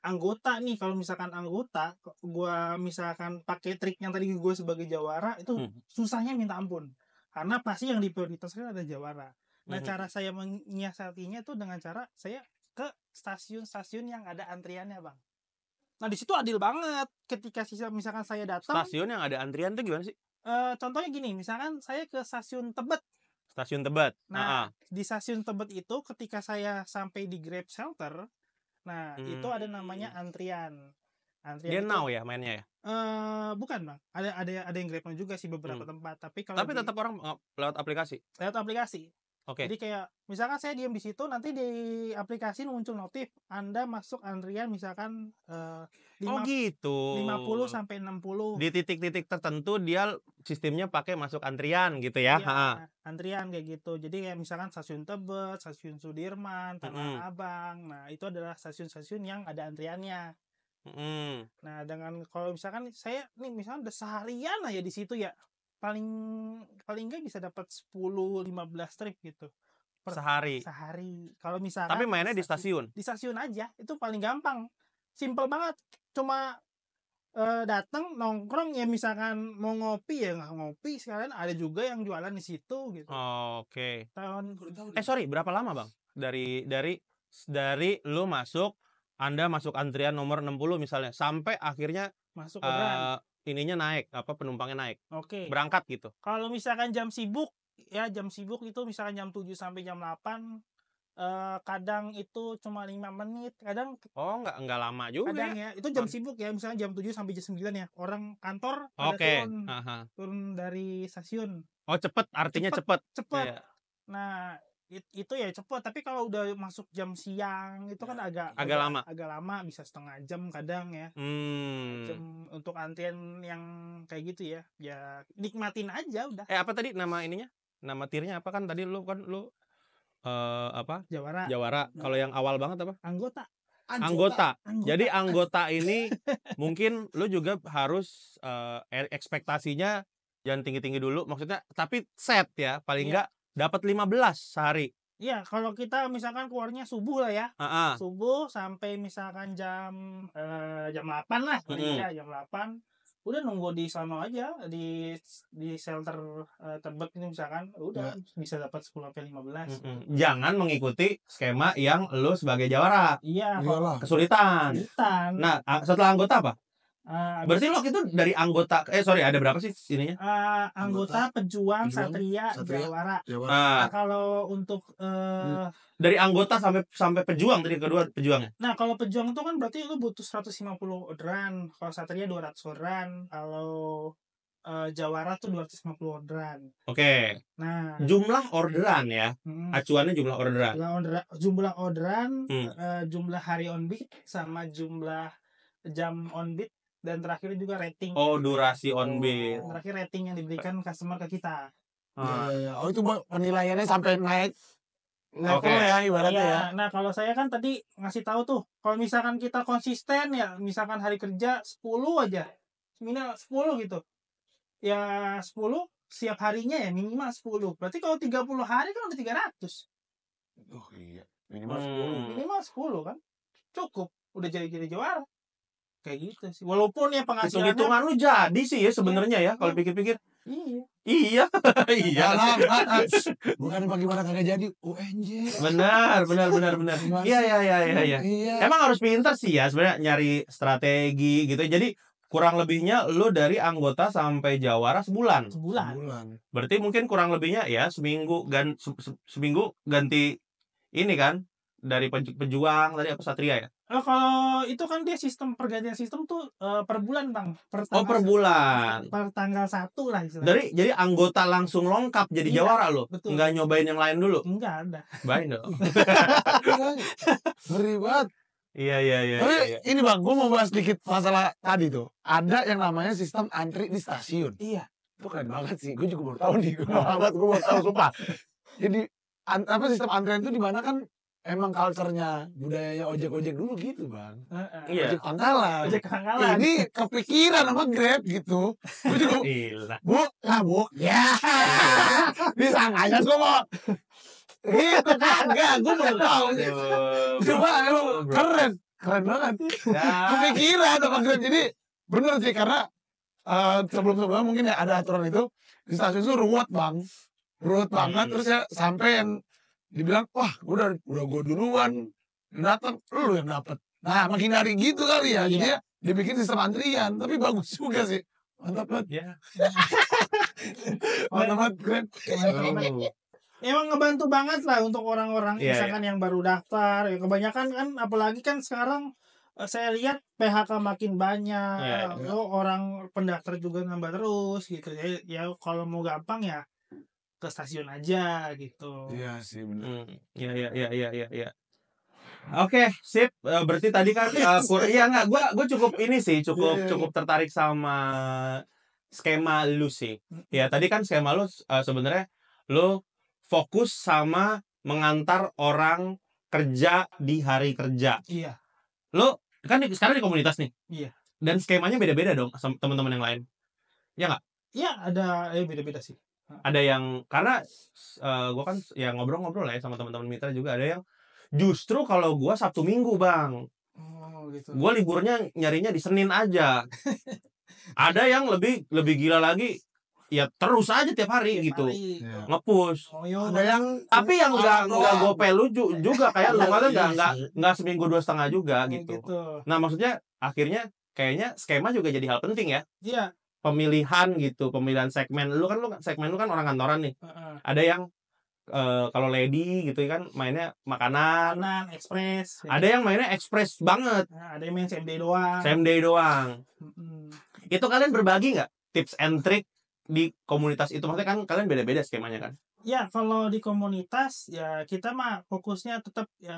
anggota nih, kalau misalkan anggota gue misalkan pakai trik yang tadi gue sebagai Jawara itu susahnya minta ampun, karena pasti yang diprioritaskan ada Jawara. Nah, cara saya menyiasatinya itu dengan cara saya ke stasiun-stasiun yang ada antriannya, Bang. Nah, di situ adil banget. Ketika misalkan saya datang, Stasiun yang ada antrian tuh gimana sih? contohnya gini, misalkan saya ke stasiun Tebet. Stasiun Tebet. Nah, di stasiun Tebet itu ketika saya sampai di Grab Shelter, nah itu ada namanya antrian. Dia itu, now ya mainnya ya? bukan, Bang. Ada yang Grab juga sih beberapa tempat, tapi kalau Tapi tetap orang lewat aplikasi. lewat aplikasi. Oke. Jadi kayak misalkan saya diam di situ, nanti di aplikasi muncul notif Anda masuk antrian misalkan Oh gitu. 50 sampai 60. Di titik-titik tertentu dia sistemnya pakai masuk antrian gitu ya. Iya, antrian kayak gitu. Jadi kayak misalkan stasiun Tebet, stasiun Sudirman, Tanah Abang. Nah, itu adalah stasiun-stasiun yang ada antriannya. Nah, dengan kalau misalkan saya nih misalkan udah seharian aja di situ ya, paling nggak bisa dapat 10-15 trip gitu Sehari. Kalau misalkan Tapi mainnya di stasiun. Di stasiun aja, itu paling gampang. Simple banget. Cuma datang nongkrong ya, misalkan mau ngopi ya nggak ngopi, sekalian ada juga yang jualan di situ gitu. Oke. Tahun Sorry, berapa lama, Bang? Dari lu Anda masuk antrian nomor 60 misalnya sampai akhirnya masuk orderan. ininya naik, penumpangnya naik. Oke. Berangkat gitu. Kalau misalkan jam sibuk itu misalkan jam 7 sampai jam 8, kadang itu cuma 5 menit, kadang enggak lama juga. Kadang ya, itu jam sibuk ya, misalnya jam 7 sampai jam 9 ya. Orang kantor pada turun dari stasiun. Oh, cepet, artinya cepet. Cepet. Nah, itu ya cepet, tapi kalau udah masuk jam siang itu kan agak lama. Agak lama, bisa setengah jam kadang ya. Jam untuk antrian yang kayak gitu ya. Ya nikmatin aja udah. Apa tadi nama ininya? Nama tirnya apa kan tadi lu Jawara. Kalau yang awal banget apa? Anggota. Jadi anggota ini mungkin lu juga harus ekspektasinya jangan tinggi-tinggi dulu, maksudnya tapi set ya, paling enggak dapat 15 sehari. Iya, kalau kita misalkan keluarnya subuh lah ya. Subuh sampai misalkan jam 8 lah, jam 8. Udah nunggu di sana aja, di shelter Tebet ini misalkan, udah bisa dapat 10 sampai 15. Jangan mengikuti skema yang lu sebagai Jawara. Iya, kesulitan. Nah, setelah anggota apa? Berarti lo itu dari anggota ada berapa sih ininya? Anggota, pejuang, satria, Jawara. Nah, kalau untuk dari anggota sampai pejuang tadi kedua pejuangnya. Nah, kalau pejuang itu kan berarti lu butuh 150 orderan, kalau satria 200 orderan, kalau Jawara tuh 250 orderan. Oke. Nah, jumlah orderan ya. Acuannya jumlah orderan. Jumlah orderan, jumlah hari on beat sama jumlah jam on beat. Dan terakhir juga rating. Durasi on beat. Terakhir rating yang diberikan customer ke kita. Oh, itu penilaiannya sampai naik level ya ibaratnya ya. Nah, kalau saya kan tadi ngasih tahu tuh, kalau misalkan kita konsisten ya, misalkan hari kerja 10 aja. Minimal 10 gitu. Ya 10 setiap harinya ya minimal 10. Berarti kalau 30 hari kan udah 300. Oh iya, minimal 10. Minimal 10 kan. Cukup, udah jadi Jawara. Kayak gitu sih. Walaupun ya penghasilannya hitung-hitungan lu jadi sih ya sebenarnya ya kalau pikir-pikir. Iya. Bukan bagaimana kagak jadi UNJ. Benar. Iya. Emang harus pintar sih ya sebenarnya nyari strategi gitu. Jadi kurang lebihnya lu dari anggota sampai jawara sebulan. sebulan. Berarti mungkin kurang lebihnya ya seminggu seminggu ganti ini kan dari pejuang tadi apa Satria ya? Kalau itu kan dia sistem pergantian sistem tuh per bulan bang. Oh per bulan. Per tanggal 1 lah istilahnya. Jadi anggota langsung lengkap jadi Iya, jawara lo. betul. Nggak nyobain yang lain dulu. Enggak ada. Baik dong. Ngeri banget. Iya. Tapi ini bang, gue mau bahas dikit masalah tadi tuh. Ada yang namanya sistem antri di stasiun. Iya. Itu keren banget sih. Gue juga baru tahu nih. Gue baru tahu sumpah. Jadi apa sistem antrian itu di mana kan emang culture-nya budayanya ojek-ojek dulu gitu bang. Iya. Ojek pangkalan. Ojek pangkalan. Ini kepikiran sama Grab gitu. Gue juga Gila. bu. Ya. Disangkanya gue mau. Gitu kagak. Gue baru tahu. Coba emang keren banget. Ya. Kepikiran sama Grab. Jadi bener sih karena sebelum-sebelumnya mungkin ya ada aturan itu di stasiun itu ruwet banget terus ya sampai yang dibilang wah udah gue duluan datang lu yang dapat. Nah makin dari gitu kali ya jadi ya dibikin sistem antrian tapi bagus juga sih mantap banget Ya. mantap banget Grab. Emang ngebantu banget lah untuk orang-orang Iya, misalkan yang baru daftar. Ya, kebanyakan kan apalagi kan sekarang saya lihat PHK makin banyak. Iya. Orang pendaftar juga nambah terus gitu. Ya kalau mau gampang ya ke stasiun aja gitu. Iya sih bener. Iya. Oke, sip. Berarti tadi kan iya enggak gua cukup ini sih, cukup tertarik sama skema lu sih. Ya, tadi kan skema lu sebenarnya lu fokus sama mengantar orang kerja di hari kerja. Iya. Lu kan sekarang di komunitas nih. Iya. Dan skemanya beda-beda dong sama teman-teman yang lain. Ya nggak? Iya, ada beda-beda sih. Ada yang karena gue kan ya ngobrol-ngobrol ya sama teman-teman mitra juga ada yang justru kalau gue Sabtu Minggu bang, Gitu. gue liburnya nyarinya di Senin aja. Ada yang lebih gila lagi, ya terus aja tiap hari gitu, nge-push. Ada yang Tapi yang nggak gue pelu juga kayak lu kalian nggak seminggu 2,5 juga gitu. Nah maksudnya akhirnya kayaknya skema juga jadi hal penting ya. Iya. Pemilihan segmen lu kan orang kantoran nih. Ada yang kalau lady gitu kan mainnya makanan ekspres. Ada yang mainnya ekspres banget. Ada yang main same day doang. Itu kalian berbagi nggak tips and trick di komunitas itu? Maksudnya kan kalian beda-beda skemanya kan? Ya kalau di komunitas ya kita mah fokusnya tetap ya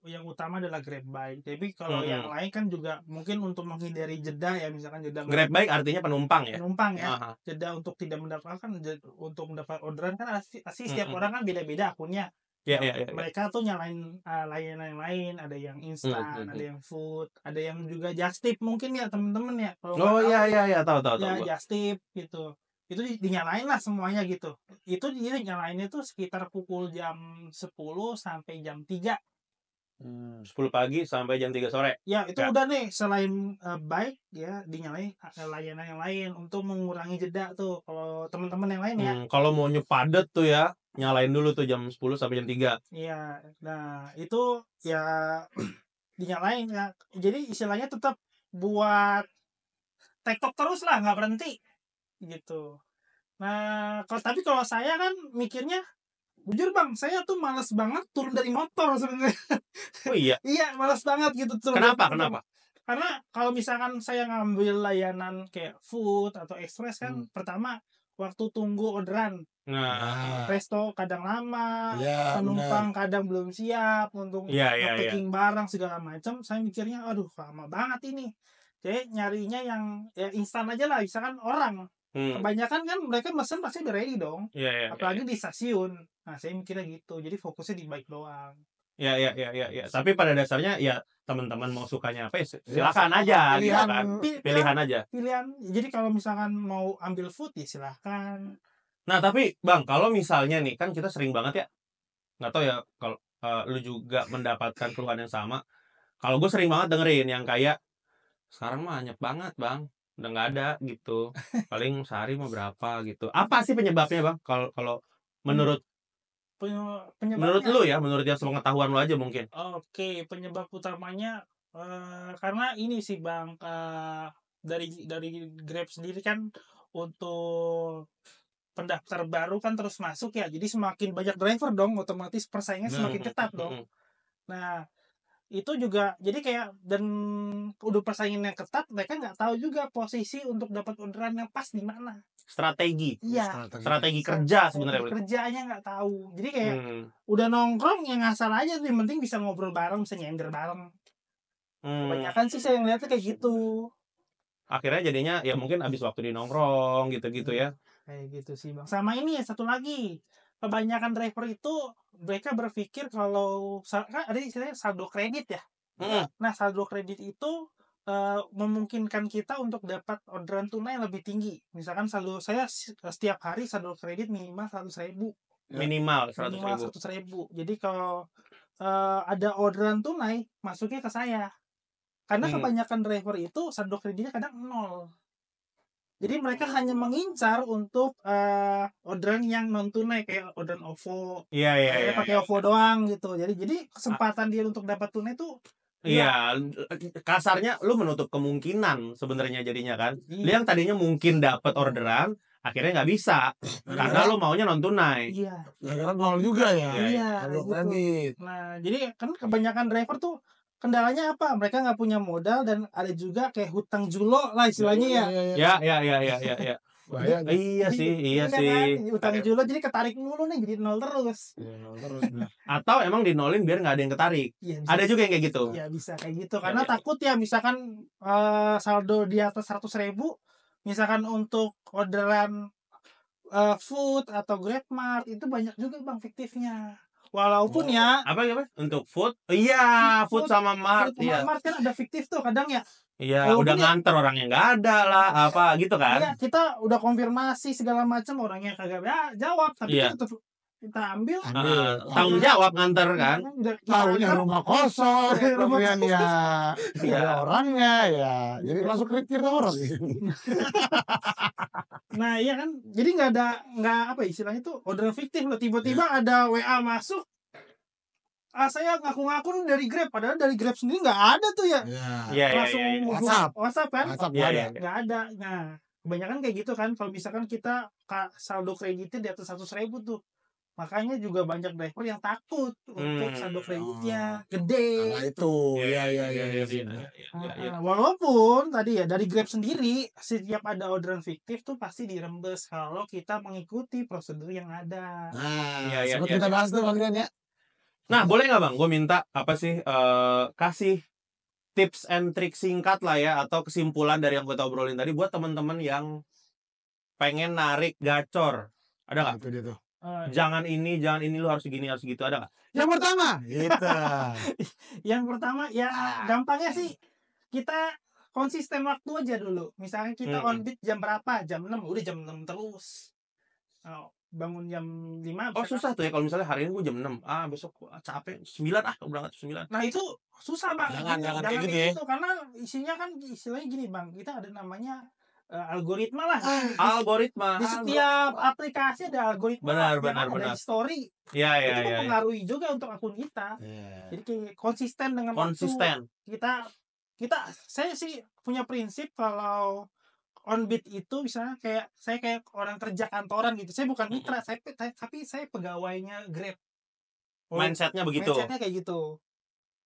yang utama adalah Grab Bike. Tapi kalau yang lain kan juga mungkin untuk menghindari jeda ya misalkan jeda. Grab Bike artinya penumpang ya? Penumpang ya. Jeda untuk tidak mendapatkan untuk mendapat orderan kan pasti setiap orang kan beda-beda akunnya. Ya. Mereka tuh nyalain layanan yang lain, ada yang instan, ada yang food, ada yang juga just tip mungkin ya temen-temen ya. Oh iya tahu. Ya just tip gitu. Itu dinyalain lah semuanya gitu. Itu dinyalainnya tuh sekitar pukul jam 10 sampai jam 3. 10 pagi sampai jam 3 sore. Ya, itu udah nih selain bike ya dinyalain layanan yang lain untuk mengurangi jeda tuh kalau teman-teman yang lain ya. Kalau mau padet tuh ya, nyalain dulu tuh jam 10 sampai jam 3. Iya. Nah, itu ya dinyalain ya. Jadi istilahnya tetap buat TikTok terus lah, nggak berhenti. Gitu. Nah, tapi kalau saya kan mikirnya jujur bang, saya tuh malas banget turun dari motor sebenarnya. Oh iya. Iya, malas banget gitu turun. Kenapa? Karena kalau misalkan saya ngambil layanan kayak food atau express kan pertama waktu tunggu orderan. Nah, resto kadang lama, Ya, penumpang kadang belum siap untuk packing barang segala macam. Saya mikirnya aduh lama banget ini. Jadi nyarinya yang ya instan aja lah, misalkan orang. Kebanyakan kan mereka mesen pasti udah ready dong. Apalagi di stasiun. Nah, saya mikirnya gitu. Jadi fokusnya di bike doang. Ya. Tapi pada dasarnya ya teman-teman mau sukanya apa ya silakan aja gitu kan. Pilihan aja. Pilihan. Jadi kalau misalkan mau ambil food ya silakan. Nah, tapi Bang, kalau misalnya nih kan kita sering banget ya. Nggak tahu ya kalau lu juga mendapatkan keluhan yang sama. Kalau gue sering banget dengerin yang kayak sekarang mah anyep banget, Bang. Udah nggak ada gitu. Paling sehari mau berapa gitu. Apa sih penyebabnya bang? Kalau menurut lu ya, menurut yang sepengetahuan lu aja mungkin. Oke, penyebab utamanya karena ini sih bang, dari Grab sendiri kan untuk pendaftar baru kan terus masuk ya, jadi semakin banyak driver dong, otomatis persaingan semakin ketat dong. Nah itu juga jadi kayak, dan udah persaingannya ketat, mereka nggak tahu juga posisi untuk dapat orderan yang pas di mana. Strategi Iya, strategi kerja sebenarnya. kerjanya nggak tahu, jadi kayak Hmm. udah nongkrong yang ngasal aja tuh, yang penting bisa ngobrol bareng, bisa nyender bareng. Kebanyakan sih saya ngeliatnya kayak gitu. Akhirnya jadinya ya mungkin habis waktu di nongkrong gitu-gitu ya. Kayak gitu sih bang. Sama ini ya satu lagi, kebanyakan driver itu mereka berpikir kalau kan ada istilahnya saldo kredit ya. Nah saldo kredit itu memungkinkan kita untuk dapat orderan tunai yang lebih tinggi. Misalkan saldo saya setiap hari saldo kredit minimal 100.000. Minimal Minimal 100.000. 100.000. Jadi kalau ada orderan tunai masuknya ke saya. Karena kebanyakan driver itu saldo kreditnya kadang 0. Jadi mereka hanya mengincar untuk orderan yang non tunai, kayak orderan OVO. Iya. Pakai OVO doang gitu. Jadi kesempatan dia untuk dapat tunai tuh Iya, kasarnya lu menutup kemungkinan sebenarnya jadinya kan. Lu iya. yang tadinya mungkin dapat orderan, akhirnya nggak bisa karena lu maunya non tunai. Iya. Gara-gara nol juga ya. Iya, Saldo gitu. kredit. Nah, jadi kan kebanyakan driver tuh kendalanya apa? Mereka nggak punya modal, dan ada juga kayak hutang julo lah istilahnya ya. Ya. Bahaya tuh. Iya sih. Kan? Hutang julo jadi ketarik mulu nih, jadi nol terus. Nol terus bener. Atau emang dinolin biar nggak ada yang ketarik. Ya, Ada juga yang kayak gitu. Ya bisa kayak gitu, karena Ya. takut ya misalkan saldo di atas 100.000, misalkan untuk orderan food atau GrabMart itu banyak juga bang fiktifnya. Walaupun ya Apa untuk food? Iya, food sama mart. food sama Iya. Mart kan ada fiktif tuh kadang ya. Iya, Walaupun udah ya- nganter orangnya nggak ada lah, apa gitu kan? Iya, kita udah konfirmasi segala macam, orangnya kagak jawab, tapi Iya. tetap kita ambil. Tanggung jawab nganter kan? Tahunya rumah kosong, Rumah kemudian ya Iya. ada orangnya ya, jadi masuk kriteria orang. Nah iya kan, jadi nggak apa istilahnya tuh orderan fiktif loh, tiba-tiba ada WA masuk, saya ngaku-ngaku dari Grab, padahal dari Grab sendiri nggak ada tuh ya. Iya. Langsung WhatsApp kan, WhatsApp Iya, nggak ada. iya. nggak ada. Nah kebanyakan kayak gitu kan, kalau misalkan kita saldo kreditnya di atas 100.000 tuh, makanya juga banyak driver yang takut untuk saldo kreditnya gede. Nah itu, Iya. Walaupun tadi ya dari Grab sendiri setiap ada orderan fiktif tuh pasti dirembes kalau kita mengikuti prosedur yang ada. Nah, Iya. seperti kita bahas tuh Bang ya. Nah, boleh nggak Bang? Gue minta apa sih? Kasih tips and trick singkat lah ya, atau kesimpulan dari yang kita obrolin tadi buat teman-teman yang pengen narik gacor. Ada nggak? Itu dia tuh. Jangan ini lu harus gini, harus gitu, ada nggak? Yang pertama, gitu. Yang pertama ya gampangnya sih kita konsisten waktu aja dulu. Misalnya kita on beat jam berapa? Jam 6, udah jam 6 terus. Bangun jam 5. Oh susah tuh ya kalau misalnya hari ini gue jam 6. Besok capek 9 berangkat 9. Nah itu susah bang. Jangan kayak gitu ya. Karena isinya kan istilahnya gini bang, kita ada namanya algoritma lah. Algoritma. Di setiap aplikasi ada algoritma. Benar. Ada story. Iya. Itu mempengaruhi juga untuk akun kita. Jadi kayak konsisten dengan waktu. Saya sih punya prinsip kalau on beat itu misalnya kayak orang kerja kantoran gitu. Saya bukan mitra, tapi saya pegawainya Grab. Mindsetnya begitu. Mindsetnya kayak gitu.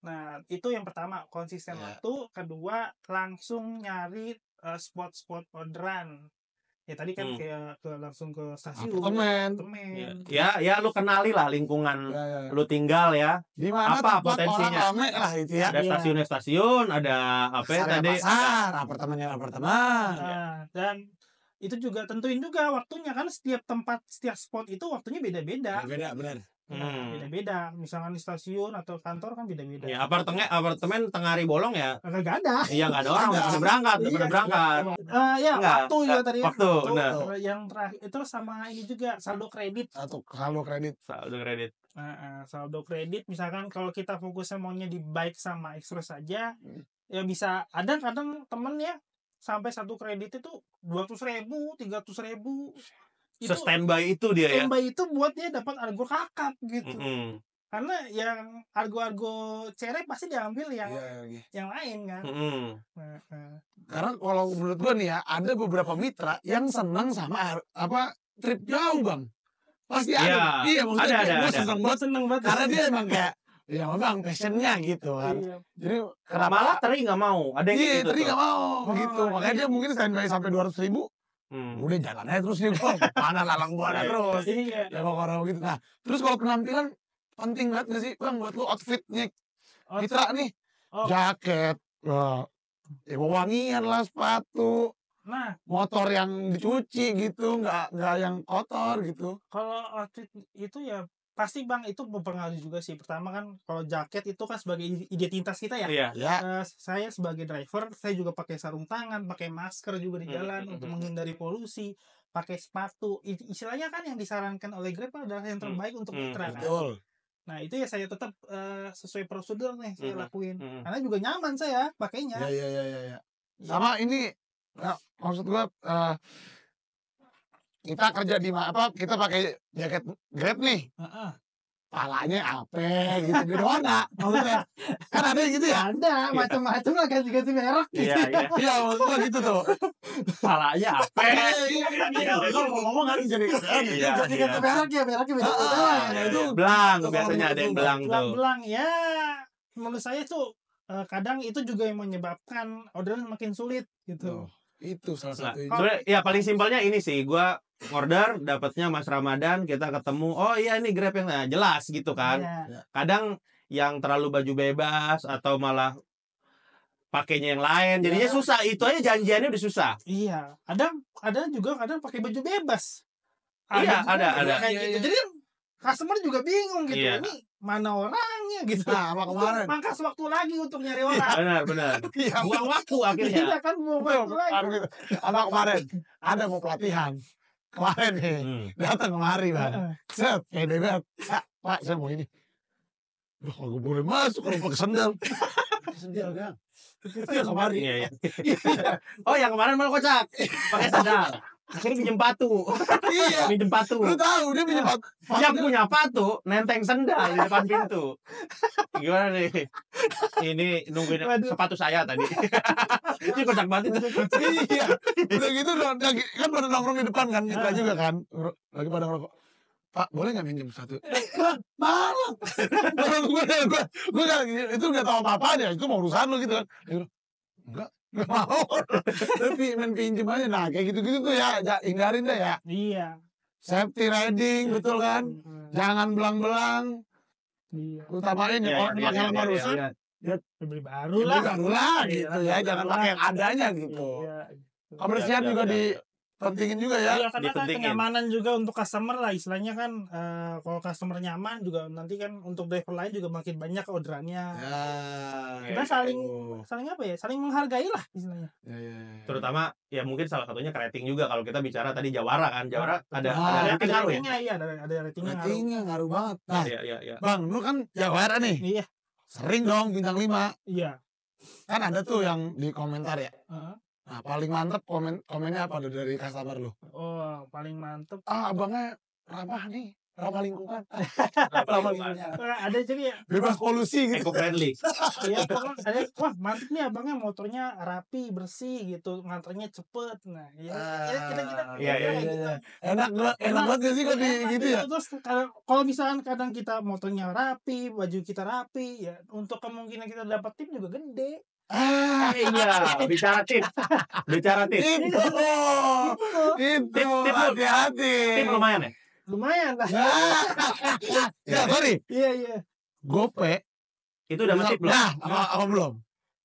Nah, itu yang pertama, konsisten waktu. Kedua, langsung nyari spot-spot orderan. Ya tadi kan kayak langsung ke stasiun, apartemen. Ya, lu kenali lah lingkungan lu tinggal ya. Di mana apa tempat potensinya? orang ramai lah itu ya. Ada stasiun, ada apa ya tadi? Pasar, apartemen. Dan itu juga tentuin juga waktunya, kan setiap tempat, setiap spot itu waktunya beda-beda. Beda, benar. Beda-beda. Misalkan di stasiun atau kantor kan beda-beda. Ya, apartemen tengah hari bolong ya. Enggak ada. Iya, enggak ada orang, udah berangkat. Ya, waktu juga tadi. Waktu, benar. Yang terakhir itu sama ini juga saldo kredit. Saldo kredit. Saldo kredit misalkan kalau kita fokusnya maunya di Bike sama Express saja, ya bisa ada kadang temen ya sampai satu kredit itu 200.000, 300.000. Standby itu dia ya. Standby itu buat dia dapat argo kakap gitu. Karena yang argo-argo cere pasti diambil yang Iya. yang lain kan. Nah. Karena kalau menurut gua nih ya, ada beberapa mitra yang senang sama trip jauh, Bang. Pasti ada. Iya, maksudnya ada. gua seneng banget. Karena dia emang kayak ya memang passionnya gitu kan. Iya. Jadi Malah Teri nggak mau. Ada yang iya, gitu Teri tuh. nggak mau gitu. Makanya dia mungkin standby sampai 200.000. Udah jalan aja terus nih gua. Mana lalang buana terus. Iya. Ya kalau orang gitu. Nah, terus kalau penampilan penting banget gak sih, Bang, buat lu outfitnya mitra nih? Oh. Jaket, wangian lah, sepatu, Nah, motor yang dicuci gitu, nggak yang kotor gitu. kalau outfit itu ya pasti Bang itu mempengaruhi juga sih. Pertama kan kalau jaket itu kan sebagai identitas kita ya. Iya. Ya, Saya sebagai driver, saya juga pakai sarung tangan, pakai masker juga di jalan untuk menghindari polusi, pakai sepatu. Istilahnya kan yang disarankan oleh Grab adalah yang terbaik untuk mitra kan. betul. Nah itu ya saya tetap sesuai prosedur nih saya lakuin. Mm-mm. Karena juga nyaman saya pakainya. Ya. Sama ini, maksud gua kita kerja di kita pakai jaket Grab nih. Heeh. Palanya apa gitu, beda warna maksudnya. Kan ada yang gitu ya? Ada macam-macam lah ganti-ganti merek. Iya. Iya, maksud gua gitu tuh. Palanya apa? Iya, kalau ngomong kan jadi Iya. Ganti-ganti merek ya, mereknya beda-beda. Nah, itu Belang biasanya ada yang belang tuh. Belang-belang ya. Menurut saya tuh kadang itu juga yang menyebabkan orderan makin sulit gitu. itu salah Nah, satu sebenarnya ya paling simpelnya ini sih, gua order dapatnya Mas Ramadan, kita ketemu, oh iya ini Grab yang jelas gitu kan. Iya. Kadang yang terlalu baju bebas atau malah pakainya yang lain, jadinya susah. Itu aja janjiannya udah susah. Iya. Ada juga kadang pakai baju bebas. Iya, juga ada. kayak Iya, gitu. iya. Jadi kan customer juga bingung gitu. Iya. Ini mana orangnya gitu. Nah, sama kemarin. Mangkas waktu lagi untuk nyari orang. Benar. Iya, Buang waktu akhirnya. Iya kan buang waktu lagi. sama kemarin ada mau pelatihan kemarin nih, datang kemari Bang. Set, pede banget. Pak, saya mau ini. Duh, kalau gue boleh masuk kalau pakai sendal. Sendal kan. Iya kemari. Iya. Oh, yang kemarin malah kocak. Pakai sandal. Akhirnya pinjem patu. Iya. Pinjem patu. Lu tahu dia punya Yang punya patu nenteng sendal di depan pintu. Gimana nih? Ini nungguin sepatu saya tadi. Ini kocak banget itu. Iya. Udah gitu kan pada nongkrong di depan kan, kita juga kan. Lagi pada ngerokok. Pak, boleh nggak minjem satu? Malah. Gue itu nggak tahu apa-apa aja. Itu mau urusan lu gitu kan. Nggak mau. Tapi main pinjem aja. Nah, kayak gitu-gitu tuh ya, hindarin deh ya. Iya. Safety riding, betul kan? Jangan belang-belang. Iya. Utamain ya, orang pakai yang barusan. Beli baru lah. Baru lah gitu ya. Jangan pakai yang adanya gitu. Iya. Kebersihan juga dipentingin juga ya. Iya, karena kan Dipentingin. kenyamanan juga untuk customer lah istilahnya kan kalau customer nyaman juga nanti kan untuk driver lain juga makin banyak orderannya. Ya. Kita saling apa ya? Saling menghargai lah istilahnya. Ya. Terutama ya mungkin salah satunya rating juga kalau kita bicara tadi Jawara kan. Jawara ada Ah, rating ngaruh ya? ratingnya iya, ada ratingnya ngaruh. Ratingnya ngaruh banget. Nah, Iya. Bang, lu kan Jawara nih. Iya, Sering dong bintang 5. iya. Kan ada tuh yang di komentar ya. Heeh. Nah, paling mantep komennya apa tuh dari customer lu? Oh, paling mantep. Abangnya ramah nih, ramah lingkungan. Ramah Ada jadi ya. Bebas polusi gitu. Eco friendly. Iya, pokoknya ada wah mantep nih abangnya motornya rapi, bersih gitu, nganternya cepet. Nah, ya kita Iya. Enak banget gak sih kok di gitu ya? Terus kalau misalkan kadang kita motornya rapi, baju kita rapi, ya untuk kemungkinan kita dapat tip juga gede. Iya, bicara tips. Itu. Tip Hati-hati. Tip lumayan ya? Lumayan lah. Ya, sorry. Iya. Gope. Itu udah masih belum? Nah, apa belum?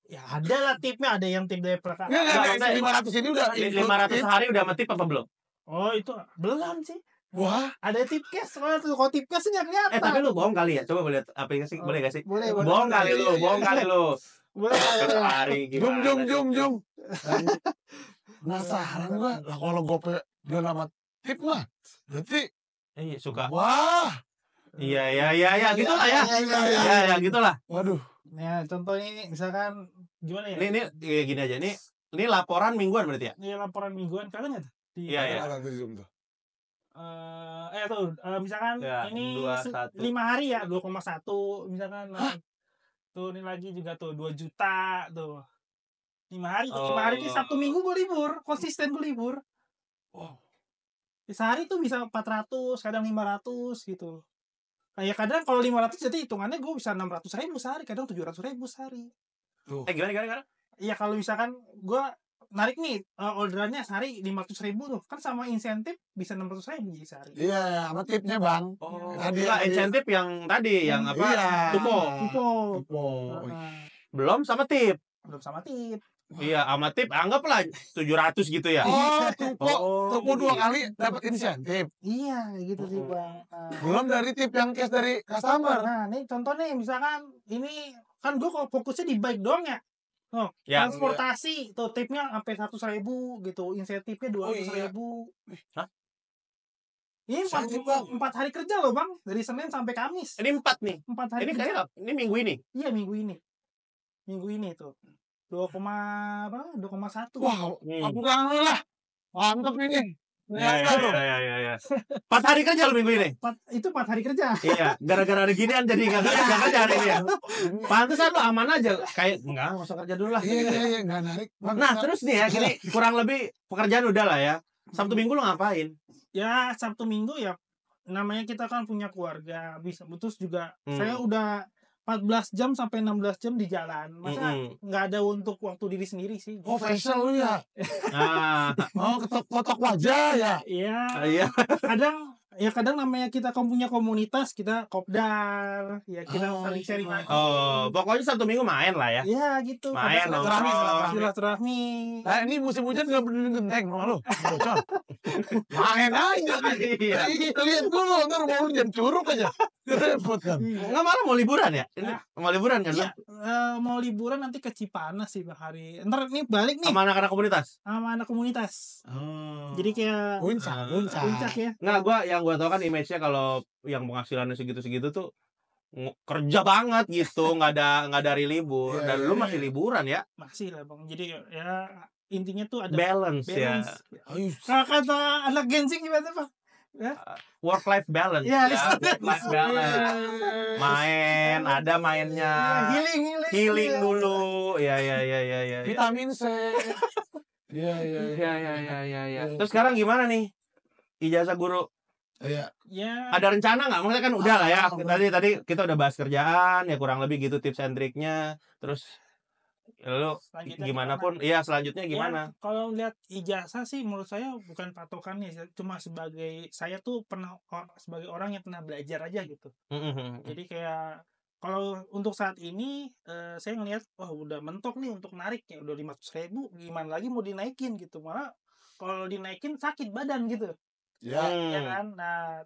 Ya ada lah tipnya, ada yang tip dari perkara. Enggak, 500 ini udah 500 hari udah sama tip apa belum? Oh, itu belum sih. Wah, Ada tip cash soalnya tuh. Kalau tip cash nggak kelihatan. Tapi lu bohong kali ya? Coba boleh aplikasi, boleh gak sih? Boleh. Bohong kali lu. Boleh. Hari gimana? Jum. Penasaran gua. Lah kalau gope dia nama tip mah. Berarti Iya, suka. wah. Iya, gitulah ya. Iya. Ya, gitulah. Ya, Waduh. contoh ini misalkan gimana ya? Ini gini aja ini laporan mingguan berarti ya? Ini laporan mingguan kalian nggak tuh? Iya. Ada di Zoom tuh. misalkan Ya, ini 21. 5 hari ya 2,1 misalkan. Tuh ini lagi juga tuh 2 juta tuh. 5 hari tuh. 5 hari itu Sabtu Minggu gue libur, konsisten gue libur. Sehari tuh bisa 400, kadang 500 gitu. Kayak kadang kalau 500 jadi hitungannya gue bisa 600.000 sehari, kadang 700.000 sehari. Gimana? Iya kalau misalkan gue narik nih orderannya sehari 500.000 tuh kan sama insentif bisa 600.000 jadi sehari. Iya, sama tipnya bang. Tadi insentif yang tadi yang apa? Iya. Tupo. Belum sama tip. Belum sama tip. Iya, sama tip anggaplah 700 gitu ya. Tupo 2 kali dapat insentif. Iya gitu sih bang. Belum dari tip yang cash dari customer. Nah ini contohnya misalkan ini kan gue kalau fokusnya di bike doang ya. Ya. Transportasi tuh tipnya sampai 100.000 gitu, insentifnya 200.000. Hah? Ini 4 hari kerja loh bang, dari Senin sampai Kamis. Ini 4 nih. 4 hari Ini kerja. kayak ini minggu ini. Iya minggu ini tuh 2,1. Wow, aku kangen lah. Mantap ini. Iya. 4 hari kerja lo minggu ini. Itu 4 hari kerja. Iya, gara-gara ada ginian jadi nggak kerja hari ini ya. Pantesan lo aman aja. Kayak nggak usah kerja dulu lah. Iya, nggak narik. Nah terus nih ya, gini kurang lebih pekerjaan udah lah ya. Sabtu Minggu lo ngapain? Ya Sabtu Minggu ya namanya kita kan punya keluarga bisa terus juga saya udah 14 jam sampai 16 jam di jalan. Masa nggak ada untuk waktu diri sendiri sih. Oh, facial lu ya? Nah, kotok wajah ya? Iya. Kadang namanya kita punya komunitas, kita kopdar, ya kita saling sharing lagi. Pokoknya Sabtu Minggu main lah ya. Iya gitu. Main silaturahmi. Nah, ini musim hujan nggak berdiri genteng sama lu. Bocor. Main aja. Iya. Lihat dulu, ntar mau hujan curug aja. Repot kan. Nggak malah mau liburan ya? Ini mau liburan kan? Iya. Mau liburan nanti ke Cipanas sih Bang hari. Ntar ini balik nih. Sama anak-anak komunitas? Sama anak komunitas. Jadi kayak puncak ya. Nggak, yang gue tau kan image-nya kalau yang penghasilannya segitu-segitu tuh kerja banget gitu, nggak ada hari libur. Dan lu masih liburan ya? Masih lah Bang. Jadi ya intinya tuh ada balance ya. Kalau kata anak Gen Z gimana Bang? Work life balance. Ya, work life balance. Main, ada mainnya. Healing dulu. Ya. Vitamin C. Iya. Terus sekarang gimana nih? Ijazah guru. Iya. Ada rencana nggak? Maksudnya kan udah lah ya. Tadi kita udah bahas kerjaan ya kurang lebih gitu tips and triknya. Terus lalu gimana pun, iya selanjutnya gimana? Ya, kalau lihat ijazah sih menurut saya bukan patokannya, cuma sebagai saya tuh pernah sebagai orang yang pernah belajar aja gitu. Jadi kayak kalau untuk saat ini saya ngelihat udah mentok nih untuk narik ya udah 500.000 gimana lagi mau dinaikin gitu, malah kalau dinaikin sakit badan gitu. Ya kan. Nah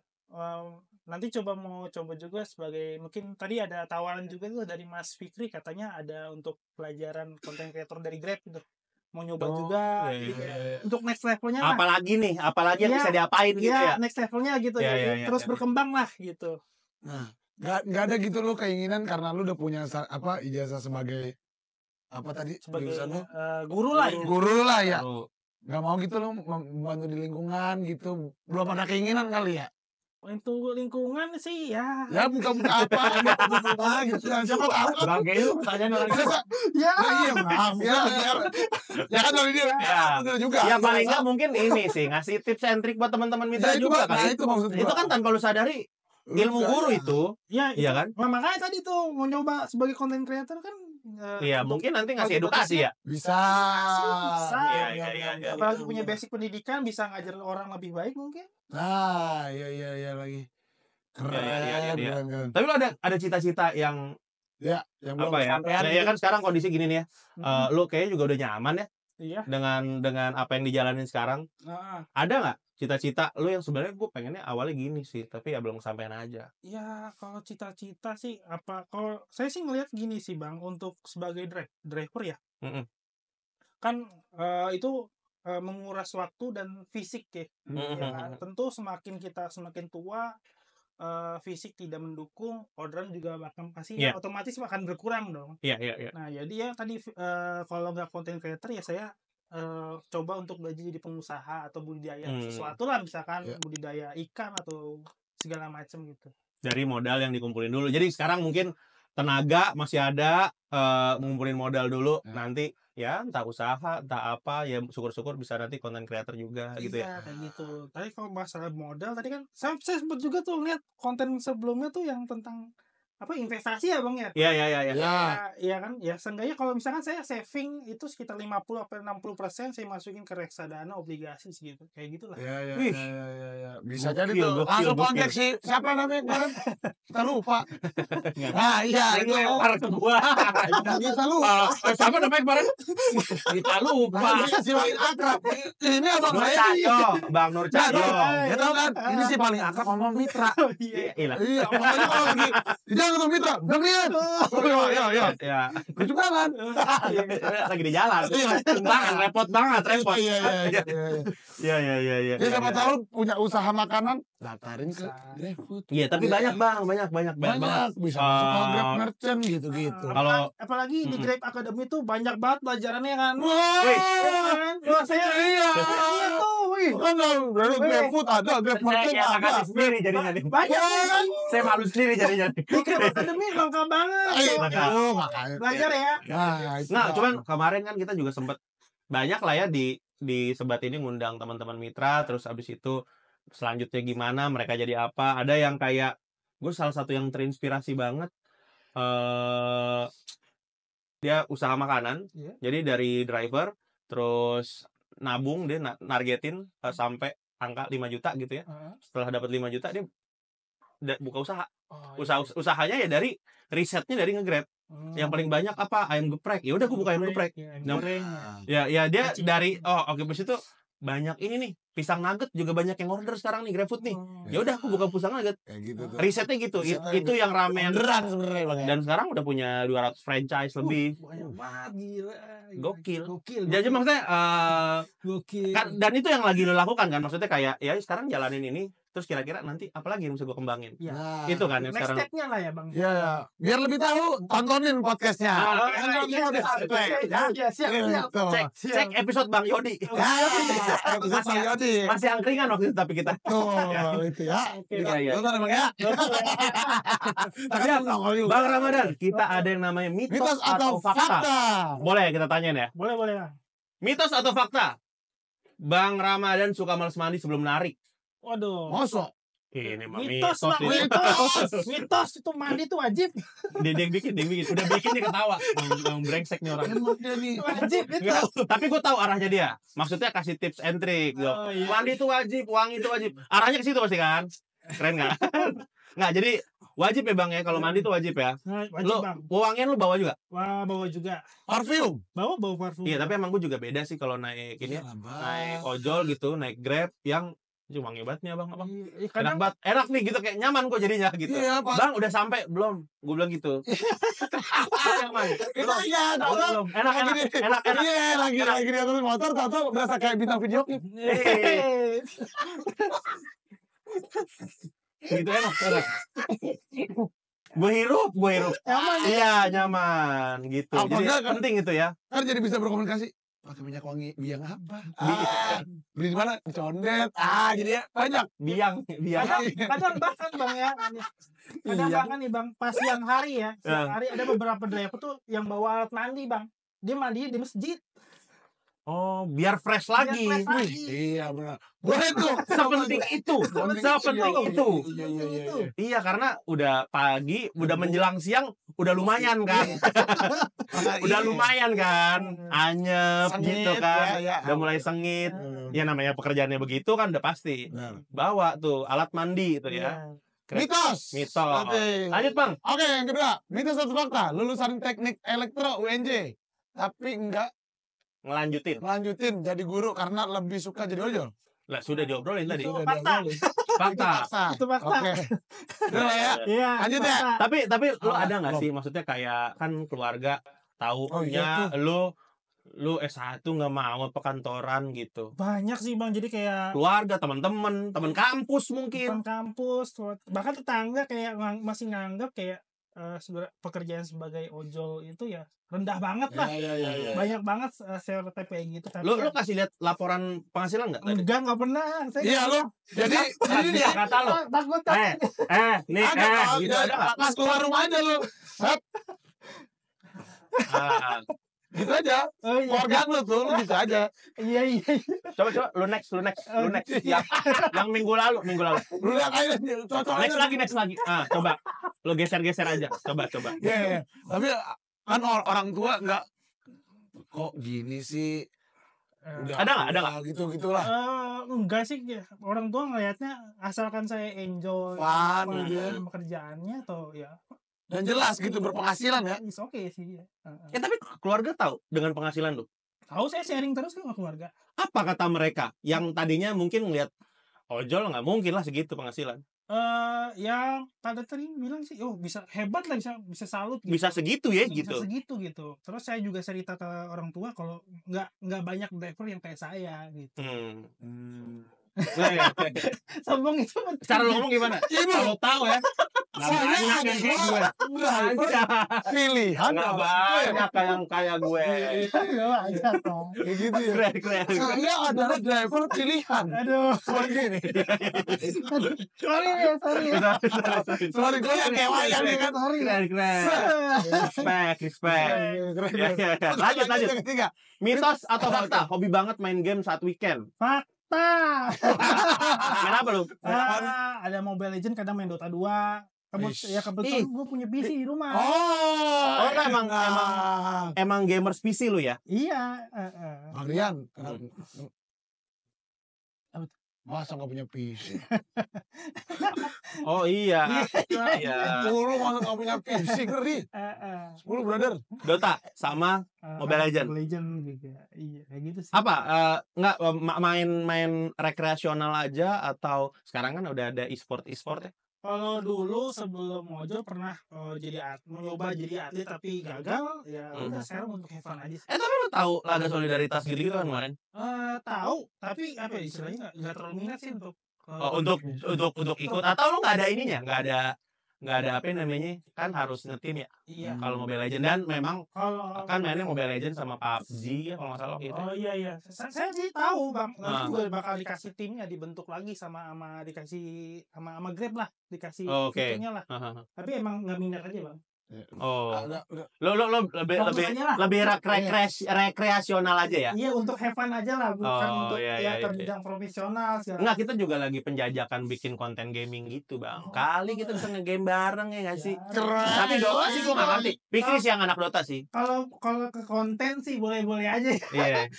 nanti mau coba juga sebagai mungkin tadi ada tawaran juga tuh dari Mas Fikri katanya ada untuk pelajaran content creator dari Grab gitu mau nyoba juga untuk next levelnya lah. Apalagi yang bisa diapain gitu ya next levelnya gitu terus berkembang lah gitu. Nah nggak ada gitu lo keinginan karena lu udah punya ijazah sebagai apa tadi sebagai guru lah ya nggak mau gitu lo membantu di lingkungan gitu belum ada keinginan kali ya? Untuk lingkungan sih ya bukan apa gitu siapa tahu bangke itu pertanyaan orang iya maaf ya kan dari dia juga ya paling nggak mungkin ini sih ngasih tips and trick buat teman-teman mitra juga kan itu kan tanpa lu sadari ilmu guru itu iya kan makanya tadi tuh mau nyoba sebagai content creator kan iya mungkin nanti ngasih edukasi ya bisa iya. Apalagi punya basic pendidikan bisa ngajar orang lebih baik mungkin. Nah iya lagi keren. Tapi lo ada cita-cita yang belum apa ya kan sekarang kondisi gini nih ya lo kayaknya juga udah nyaman ya iya. dengan apa yang dijalanin sekarang ada nggak cita-cita lo yang sebenarnya gue pengennya awalnya gini sih tapi ya belum kesampaian aja ya kalau cita-cita sih kalau saya sih ngelihat gini sih Bang untuk sebagai driver ya kan itu menguras waktu dan fisik ya. Tentu semakin tua fisik tidak mendukung orderan juga bahkan pasti otomatis akan berkurang dong. Iya. Nah jadi ya tadi kalau nggak content creator ya saya coba untuk belajar jadi pengusaha atau budidaya Hmm. sesuatu lah, misalkan Iya. budidaya ikan atau segala macam gitu. Dari modal yang dikumpulin dulu. Jadi sekarang mungkin tenaga masih ada, ngumpulin modal dulu, Ya. nanti ya entah usaha, entah apa, ya syukur-syukur bisa nanti content creator juga gitu ya. Iya, kayak gitu. Tapi kalau masalah modal tadi kan saya sempat juga tuh lihat konten sebelumnya tuh yang tentang apa investasi ya Bang ya. Iya, iya, iya, iya. Ya. Iya kan, ya seenggaknya kalau misalkan saya saving itu sekitar 50-60% saya masukin ke reksadana obligasi segitu, kayak gitulah. Ya. Wih. Ya. Bisa jadi Gokil, tuh. gokil, Langsung gokil. kontak si siapa namanya kemarin? Kita lupa. Nah, iya Ini itu. lempar ke gua. Kita lupa. Siapa namanya kemarin? Kita lupa. Nah, ini si paling akrab. Ini abang Nur saya nih. Cahyo, Bang Nur Cahyo. Ya tahu kan? Ini si paling akrab ngomong mitra. Iya. Iya, Iya, pokoknya kalau lagi jangan ketemu mitra, dengerin. Iya. ya. Itu kan. Lagi di jalan. Tangan repot banget, repot. Iya. Iya. Ya siapa tahu punya usaha makanan, daftarin ke Bisa. GrabFood. Iya, tapi banyak Bang, banyak Banyak banget. bisa masuk ke Grab Eh, Merchant gitu. Kalau- apalagi di Mm-mm. Grab Academy tuh banyak banget pelajarannya kan. Wah, Wih. Kan? Wah, saya iya. iya tuh, wih. Kan GrabFood ada, Grab Merchant saya ada. kasih sendiri jadinya nih. Banyak kan. Saya malu sendiri jadinya nih. Di Grab Academy lengkap banget. Iya, Makanya. makanya. Belajar ya. Nah, itu Nah, Bang. cuman kemarin kan kita juga sempet banyak lah ya di sebat ini ngundang teman-teman mitra, terus abis itu selanjutnya gimana, mereka jadi apa. Ada yang kayak gue salah satu yang terinspirasi banget, dia usaha makanan. Iya. Jadi dari driver terus nabung, dia nargetin sampai angka 5 juta gitu ya. Heeh. Setelah dapat 5 juta dia buka usaha. Oh, Usahanya ya dari risetnya dari nge-Grab. Yang paling banyak apa? Ayam geprek. Ya udah gue buka ayam geprek. Ayam Yang- goreng. Ya dia Cacing. dari oke pas itu banyak ini nih, pisang nugget juga banyak yang order sekarang nih GrabFood nih. Oh. Ya udah aku buka pisang nugget. kayak gitu tuh. Risetnya gitu. Risetnya Itu yang rame yang Beneran sebenarnya Bang ya. dan sekarang udah punya 200 franchise lebih. Banyak banget gila. Gokil. Gokil. Jadi maksudnya gokil. kan, dan itu yang lagi lo lakukan kan, maksudnya kayak ya sekarang jalanin ini, terus kira-kira nanti apa lagi yang bisa gue kembangin. Ya. Nah, Itu kan yang Next sekarang. step-nya lah ya, Bang. Ya, biar lebih tahu tontonin podcastnya. Ah, Iya, iya, siap. Gitu. Cek episode Bang Yodi. Ya, episode Bang Yodi. Masih angkringan waktu itu tapi kita. Tuh, itu ya. Iya. Tonton Bang ya. Tapi nongol juga. Bang Ramadan, kita ada yang namanya mitos, Mitos atau fakta? Boleh kita tanyain ya? Boleh, Bang. Mitos atau fakta? Bang Ramadan suka males mandi sebelum narik. Waduh. Mosok. Ini mah Mitos, Bang. ini. Mitos itu mandi itu wajib. Dia yang bikin. Udah bikin dia ketawa. Yang brengsek nih orang. Emang dia nih. Wajib itu. Enggak, tapi gue tahu arahnya dia. Maksudnya kasih tips and trick. Gitu. Oh, iya. Mandi itu wajib, wangi itu wajib. Arahnya ke situ pasti kan? Keren nggak? Nggak, jadi wajib ya Bang ya. Kalau mandi itu wajib ya. Nah, wajib, Lu Bang. wangian lu bawa juga? Wah, bawa juga. Parfum. Bawa parfum. Iya, tapi emang gue juga beda sih kalau naik ini ya. Naik ojol gitu, naik Grab yang cuma wangi banget nih abang. Iya, Enak kadang banget, enak nih gitu kayak nyaman gue jadinya gitu. Iya, Pak. Bang udah sampai belum? Gue bilang gitu. Nyaman. Itu iya, Belum. Enak. Iya, lagi di atas motor, tahu berasa kayak bintang video klip. Gitu enak. Gue hirup. Nyaman. Iya nyaman gitu. Apa Jadi enggak kan? penting itu ya. Kan jadi bisa berkomunikasi. Pakai minyak wangi biang apa? Beli di mana? Di Condet. Jadi ya banyak. Biang. Kadang bahkan Bang ya. Kadang Iya. bahkan nih Bang, pas siang hari ya. Siang Ya. hari ada beberapa driver tuh yang bawa alat mandi Bang. Dia mandi di masjid. Oh, biar fresh lagi. fresh lagi. Wih, Iya benar. Boleh tuh. sepenting itu. Sepenting itu. Iya. Iya, karena udah pagi, udah menjelang siang, udah lumayan kan. Udah lumayan kan. Anyep Sengit, gitu kan. ya. Udah mulai sengit. Ya namanya pekerjaannya begitu kan udah pasti. Benar. Bawa tuh alat mandi itu ya. Keren. Mitos. Mitos. Oke. Lanjut Bang. Oke, yang kedua, mitos atau fakta? Lulusan teknik elektro UNJ, tapi enggak Ngelanjutin. melanjutin jadi guru karena lebih suka jadi ojol. Lah sudah diobrolin tadi. Itu fakta. Fakta. Itu fakta. Oke. Udah lah ya. Iya. Lanjut ya. fakta. Tapi lu Oh, ada nggak belum. sih maksudnya kayak kan keluarga Oh, taunya iya lu S1 nggak mau apa kantoran gitu. Banyak sih Bang, jadi kayak Keluarga, teman kampus mungkin. depan kampus, bahkan tetangga kayak masih nganggap kayak sebenarnya pekerjaan sebagai ojol itu ya rendah banget lah. Ya. Banyak banget stereotip kayak gitu. Tapi Lu ya, kasih lihat laporan penghasilan enggak tadi? enggak pernah. Saya Iya nggak lu. Jadi ini dia. Kata lu. takut Nih, Ada dong, gitu ada enggak? pas keluar rumah aja lu. Set, Ah, gitu aja. Oh iya. Keluarga lu tuh lu bisa aja. Iya. coba lu next. Yang minggu lalu. Lu lihat aja cocok Next aja. lagi. Coba. Lu geser aja. Coba. Iya. Tapi kan orang tua enggak kok gini sih. Udah Ada nggak? Gitu-gitulah. Enggak sih, orang tua ngelihatnya asalkan saya enjoy Fun, pekerjaannya atau ya Dan jelas gitu berpenghasilan ya. is oke sih ya. Tapi keluarga tahu dengan penghasilan lu. Tahu saya sharing terus kan sama keluarga. Apa kata mereka yang tadinya mungkin ngelihat ojol nggak mungkin lah segitu penghasilan. Ya pada tadi bilang sih, oh bisa hebat lah, bisa salut gitu. Bisa segitu ya Bisa gitu. segitu gitu. Terus saya juga cerita ke orang tua kalau nggak banyak driver yang kayak saya gitu. Sombong itu Cara lu ngomong gimana? Kalau tahu ya. Nggak banyak yang kayak gue. Pilihan Nggak banyak yang kayak gue. aja toh. Kayak gitu ya. Keren. Saya adalah driver pilihan. Aduh, Seperti ini. sorry. Sorry gue yang kayak wayang nih kan. Keren. Respect. Ya. Lanjut. Ketiga. Mitos atau fakta? Hobi banget main game saat weekend. Fakta. Kenapa lu? Ada Mobile Legends, kadang main Dota 2. Kebetulan gue punya PC di rumah. Oh, emang gamers PC lu ya? Iya. Bang Rian. Masa nggak punya PC? Oh iya. Iya. 10 masa nggak punya PC ngeri. 10 brother. Dota sama Mobile Legends. Mobile Legends juga. Iya, kayak gitu sih. Apa nggak main rekreasional aja atau sekarang kan udah ada e-sport ya? Kalau dulu sebelum ojol pernah mencoba jadi atlet tapi gagal, ya udah sekarang untuk have fun aja sih. Tapi lu tahu laga solidaritas gitu kan kemarin? Tahu, tapi apa ya istilahnya nggak terlalu minat sih untuk Untuk ikut atau lu nggak ada ininya, nggak ada apa namanya, kan harus ngetim ya iya. kalau Mobile Legends, dan memang Kalau kan mainnya Mobile Legends sama PUBG ya kalau nggak salah gitu. Oh iya. Saya sih tahu Bang. Ah. Nanti juga bakal dikasih timnya, dibentuk lagi sama dikasih sama Grab lah, dikasih Oh, oke. fiturnya lah. Tapi emang nggak minat aja Bang. Oh, Udah. lo Fokusnya lah. lebih rekreasional aja ya? Iya, untuk have fun aja lah, bukan Oh, untuk iya. terjang profesional segala. Enggak, kita juga lagi penjajakan bikin konten gaming gitu bang. Kali kita bisa nge-game bareng ya nggak sih? Keren. Tapi Dota sih gue nggak ngerti. Pikir sih yang anak Dota sih. Kalau ke konten sih boleh-boleh aja. Iya.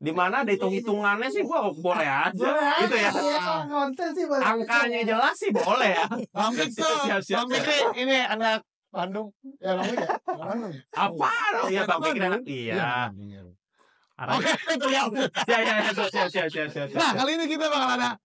Di mana ada hitung-hitungannya sih gue boleh aja. Gitu ya. Kalau konten sih boleh. Angkanya jelas sih boleh ya. Bang Fik tuh. Siap. Bang Fik ini anak Bandung. Ya Bang Fik ya? Bandung. Apa? Iya bang pikir anak. Iya. Oke, itu ya. Siap. Nah, kali ini kita bakal ada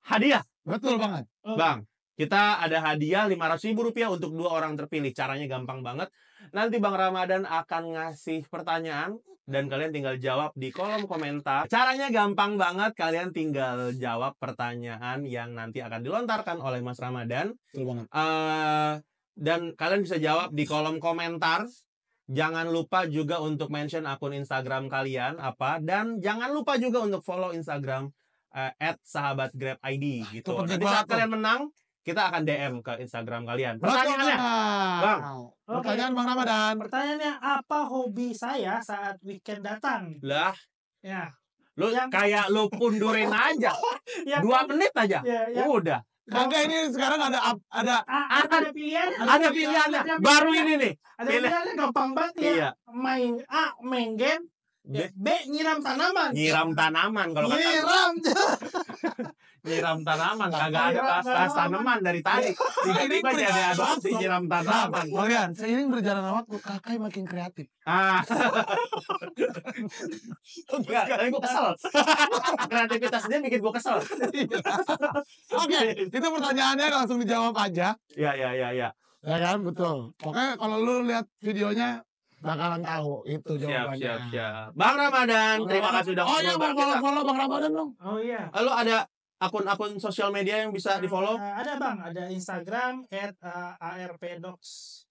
Hadiah. betul banget. Bang, kita ada hadiah Rp500.000 untuk 2 orang terpilih. Caranya gampang banget. Nanti Bang Ramadan akan ngasih pertanyaan dan kalian tinggal jawab di kolom komentar. Caranya gampang banget. Kalian tinggal jawab pertanyaan yang nanti akan dilontarkan oleh Mas Ramadan. Betul banget. Dan kalian bisa jawab di kolom komentar. Jangan lupa juga untuk mention akun Instagram kalian apa, dan jangan lupa juga untuk follow Instagram @sahabatgrabid gitu. Itu penting Nanti saat banget tuh. kalian menang, kita akan DM ke Instagram kalian. Betul, Pertanyaannya, Bang. Pertanyaan Bang Ramadan. Pertanyaannya, apa hobi saya saat weekend datang? lah, Ya. lu Yang- kayak lu pundurin aja, Ya, 2 menit aja, ya. udah. Kagak ini sekarang ada Ada pilihan. Ada pilihannya, baru ini nih. Ada Pilih. pilihannya gampang banget ya. Iya. Main A, main game. B, nyiram tanaman. Nyiram tanaman kalau kata nyiram tanaman, kagak ada bahas tanaman dari tadi. Tiba-tiba jadi adopsi nyiram tanaman. Kalian, seiring berjalannya waktu, kakak makin kreatif. Enggak, tapi gue kesel. Kreativitas dia bikin gue kesel. Oke, itu pertanyaannya langsung dijawab aja. Ya. Ya kan, betul. Pokoknya kalau lu lihat videonya bakalan tahu itu jawabannya. Siap. Bang Ramadan, terima kasih sudah Oh iya, ngobrol bareng kita. follow Bang Ramadan dong. Oh iya. Lu ada akun-akun sosial media yang bisa di-follow? Ada Bang, ada Instagram @arpdocs.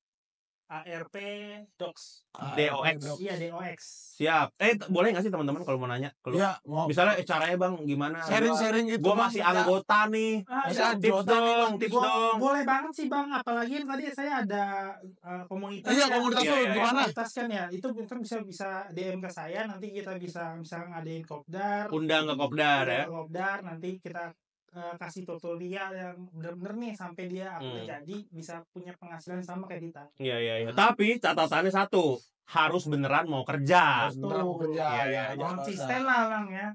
ARPdocs. DOX. Iya, DOX. Siap. Boleh nggak sih teman-teman kalau mau nanya? Kalau Iya, mau misalnya caranya Bang gimana? sharing-sharing gitu. Gue Bang. masih anggota nih. Iya, Tips dong, tips dong. Boleh banget sih Bang, apalagi tadi saya ada komunitas. Iya, ya. komunitas Iya, lu iya, gimana? Komunitas kan ya, itu kan bisa DM ke saya, nanti kita bisa misalnya ngadain kopdar. Undang ke kopdar ya. Kopdar, nanti kita kasih tutorial yang bener-bener nih sampai dia akhirnya jadi bisa punya penghasilan sama kayak kita. Iya. Tapi catatannya satu, harus beneran mau kerja. Beneran mau kerja. Iya. Konsisten lah Bang ya.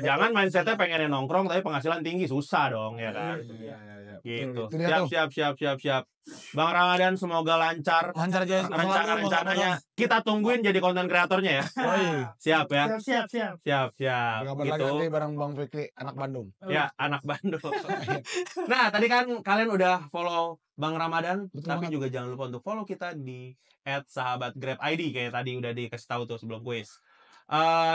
Jangan mindsetnya pengen nongkrong tapi penghasilan tinggi, susah dong ya kan. Iya. Gitu. Itu dia tuh. Siap. Bang Ramadan semoga lancar Lancar aja. rencananya. Kita tungguin jadi konten kreatornya ya. Siap ya. Siap. Kabar lagi Gitu. nanti bareng Bang Fikri, anak Bandung. Ya, anak Bandung. Nah, tadi kan kalian udah follow Bang Ramadan, Betul tapi banget. juga jangan lupa untuk follow kita di @sahabatgrabid kayak tadi udah dikasih tahu tuh sebelum kuis.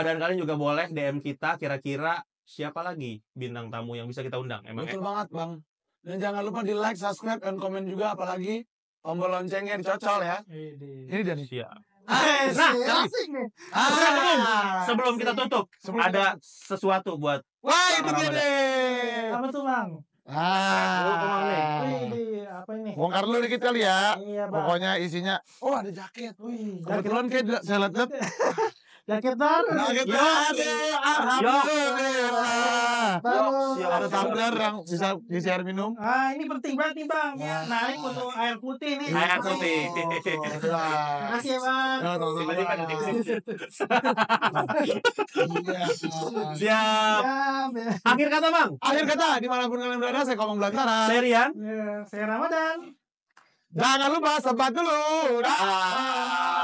Dan kalian juga boleh DM kita kira-kira siapa lagi bintang tamu yang bisa kita undang emang Betul banget Bang. Dan jangan lupa di like, subscribe, dan komen juga, apalagi tombol loncengnya dicocol ya. Ini dia nih. Siap. Nah, asik nih. Sebelum kita tutup, ada sesuatu buat Wah, itu Bang dia Ramadan. deh. Apa tuh Bang? Apa ini? Bongkar dulu dikit kali ya. Iya Bang. Pokoknya isinya, oh ada jaket. Wih, Kebetulan kayak saya lihat jaket baru. jaket Yo. ada. Alhamdulillah. Baru. Ada tumbler yang bisa diisi air minum. Ini penting banget nih Bang. Ya, nah ini butuh air putih nih. Air putih. Makasih ya Bang. Tiba-tiba ada tips. Iya. Siap. Siap, ya. Akhir kata Bang. Akhir kata, dimanapun kalian berada, saya ngomong belantara. Saya Rian. Ya, saya Ramadan. Jangan lupa sempat dulu. Dah.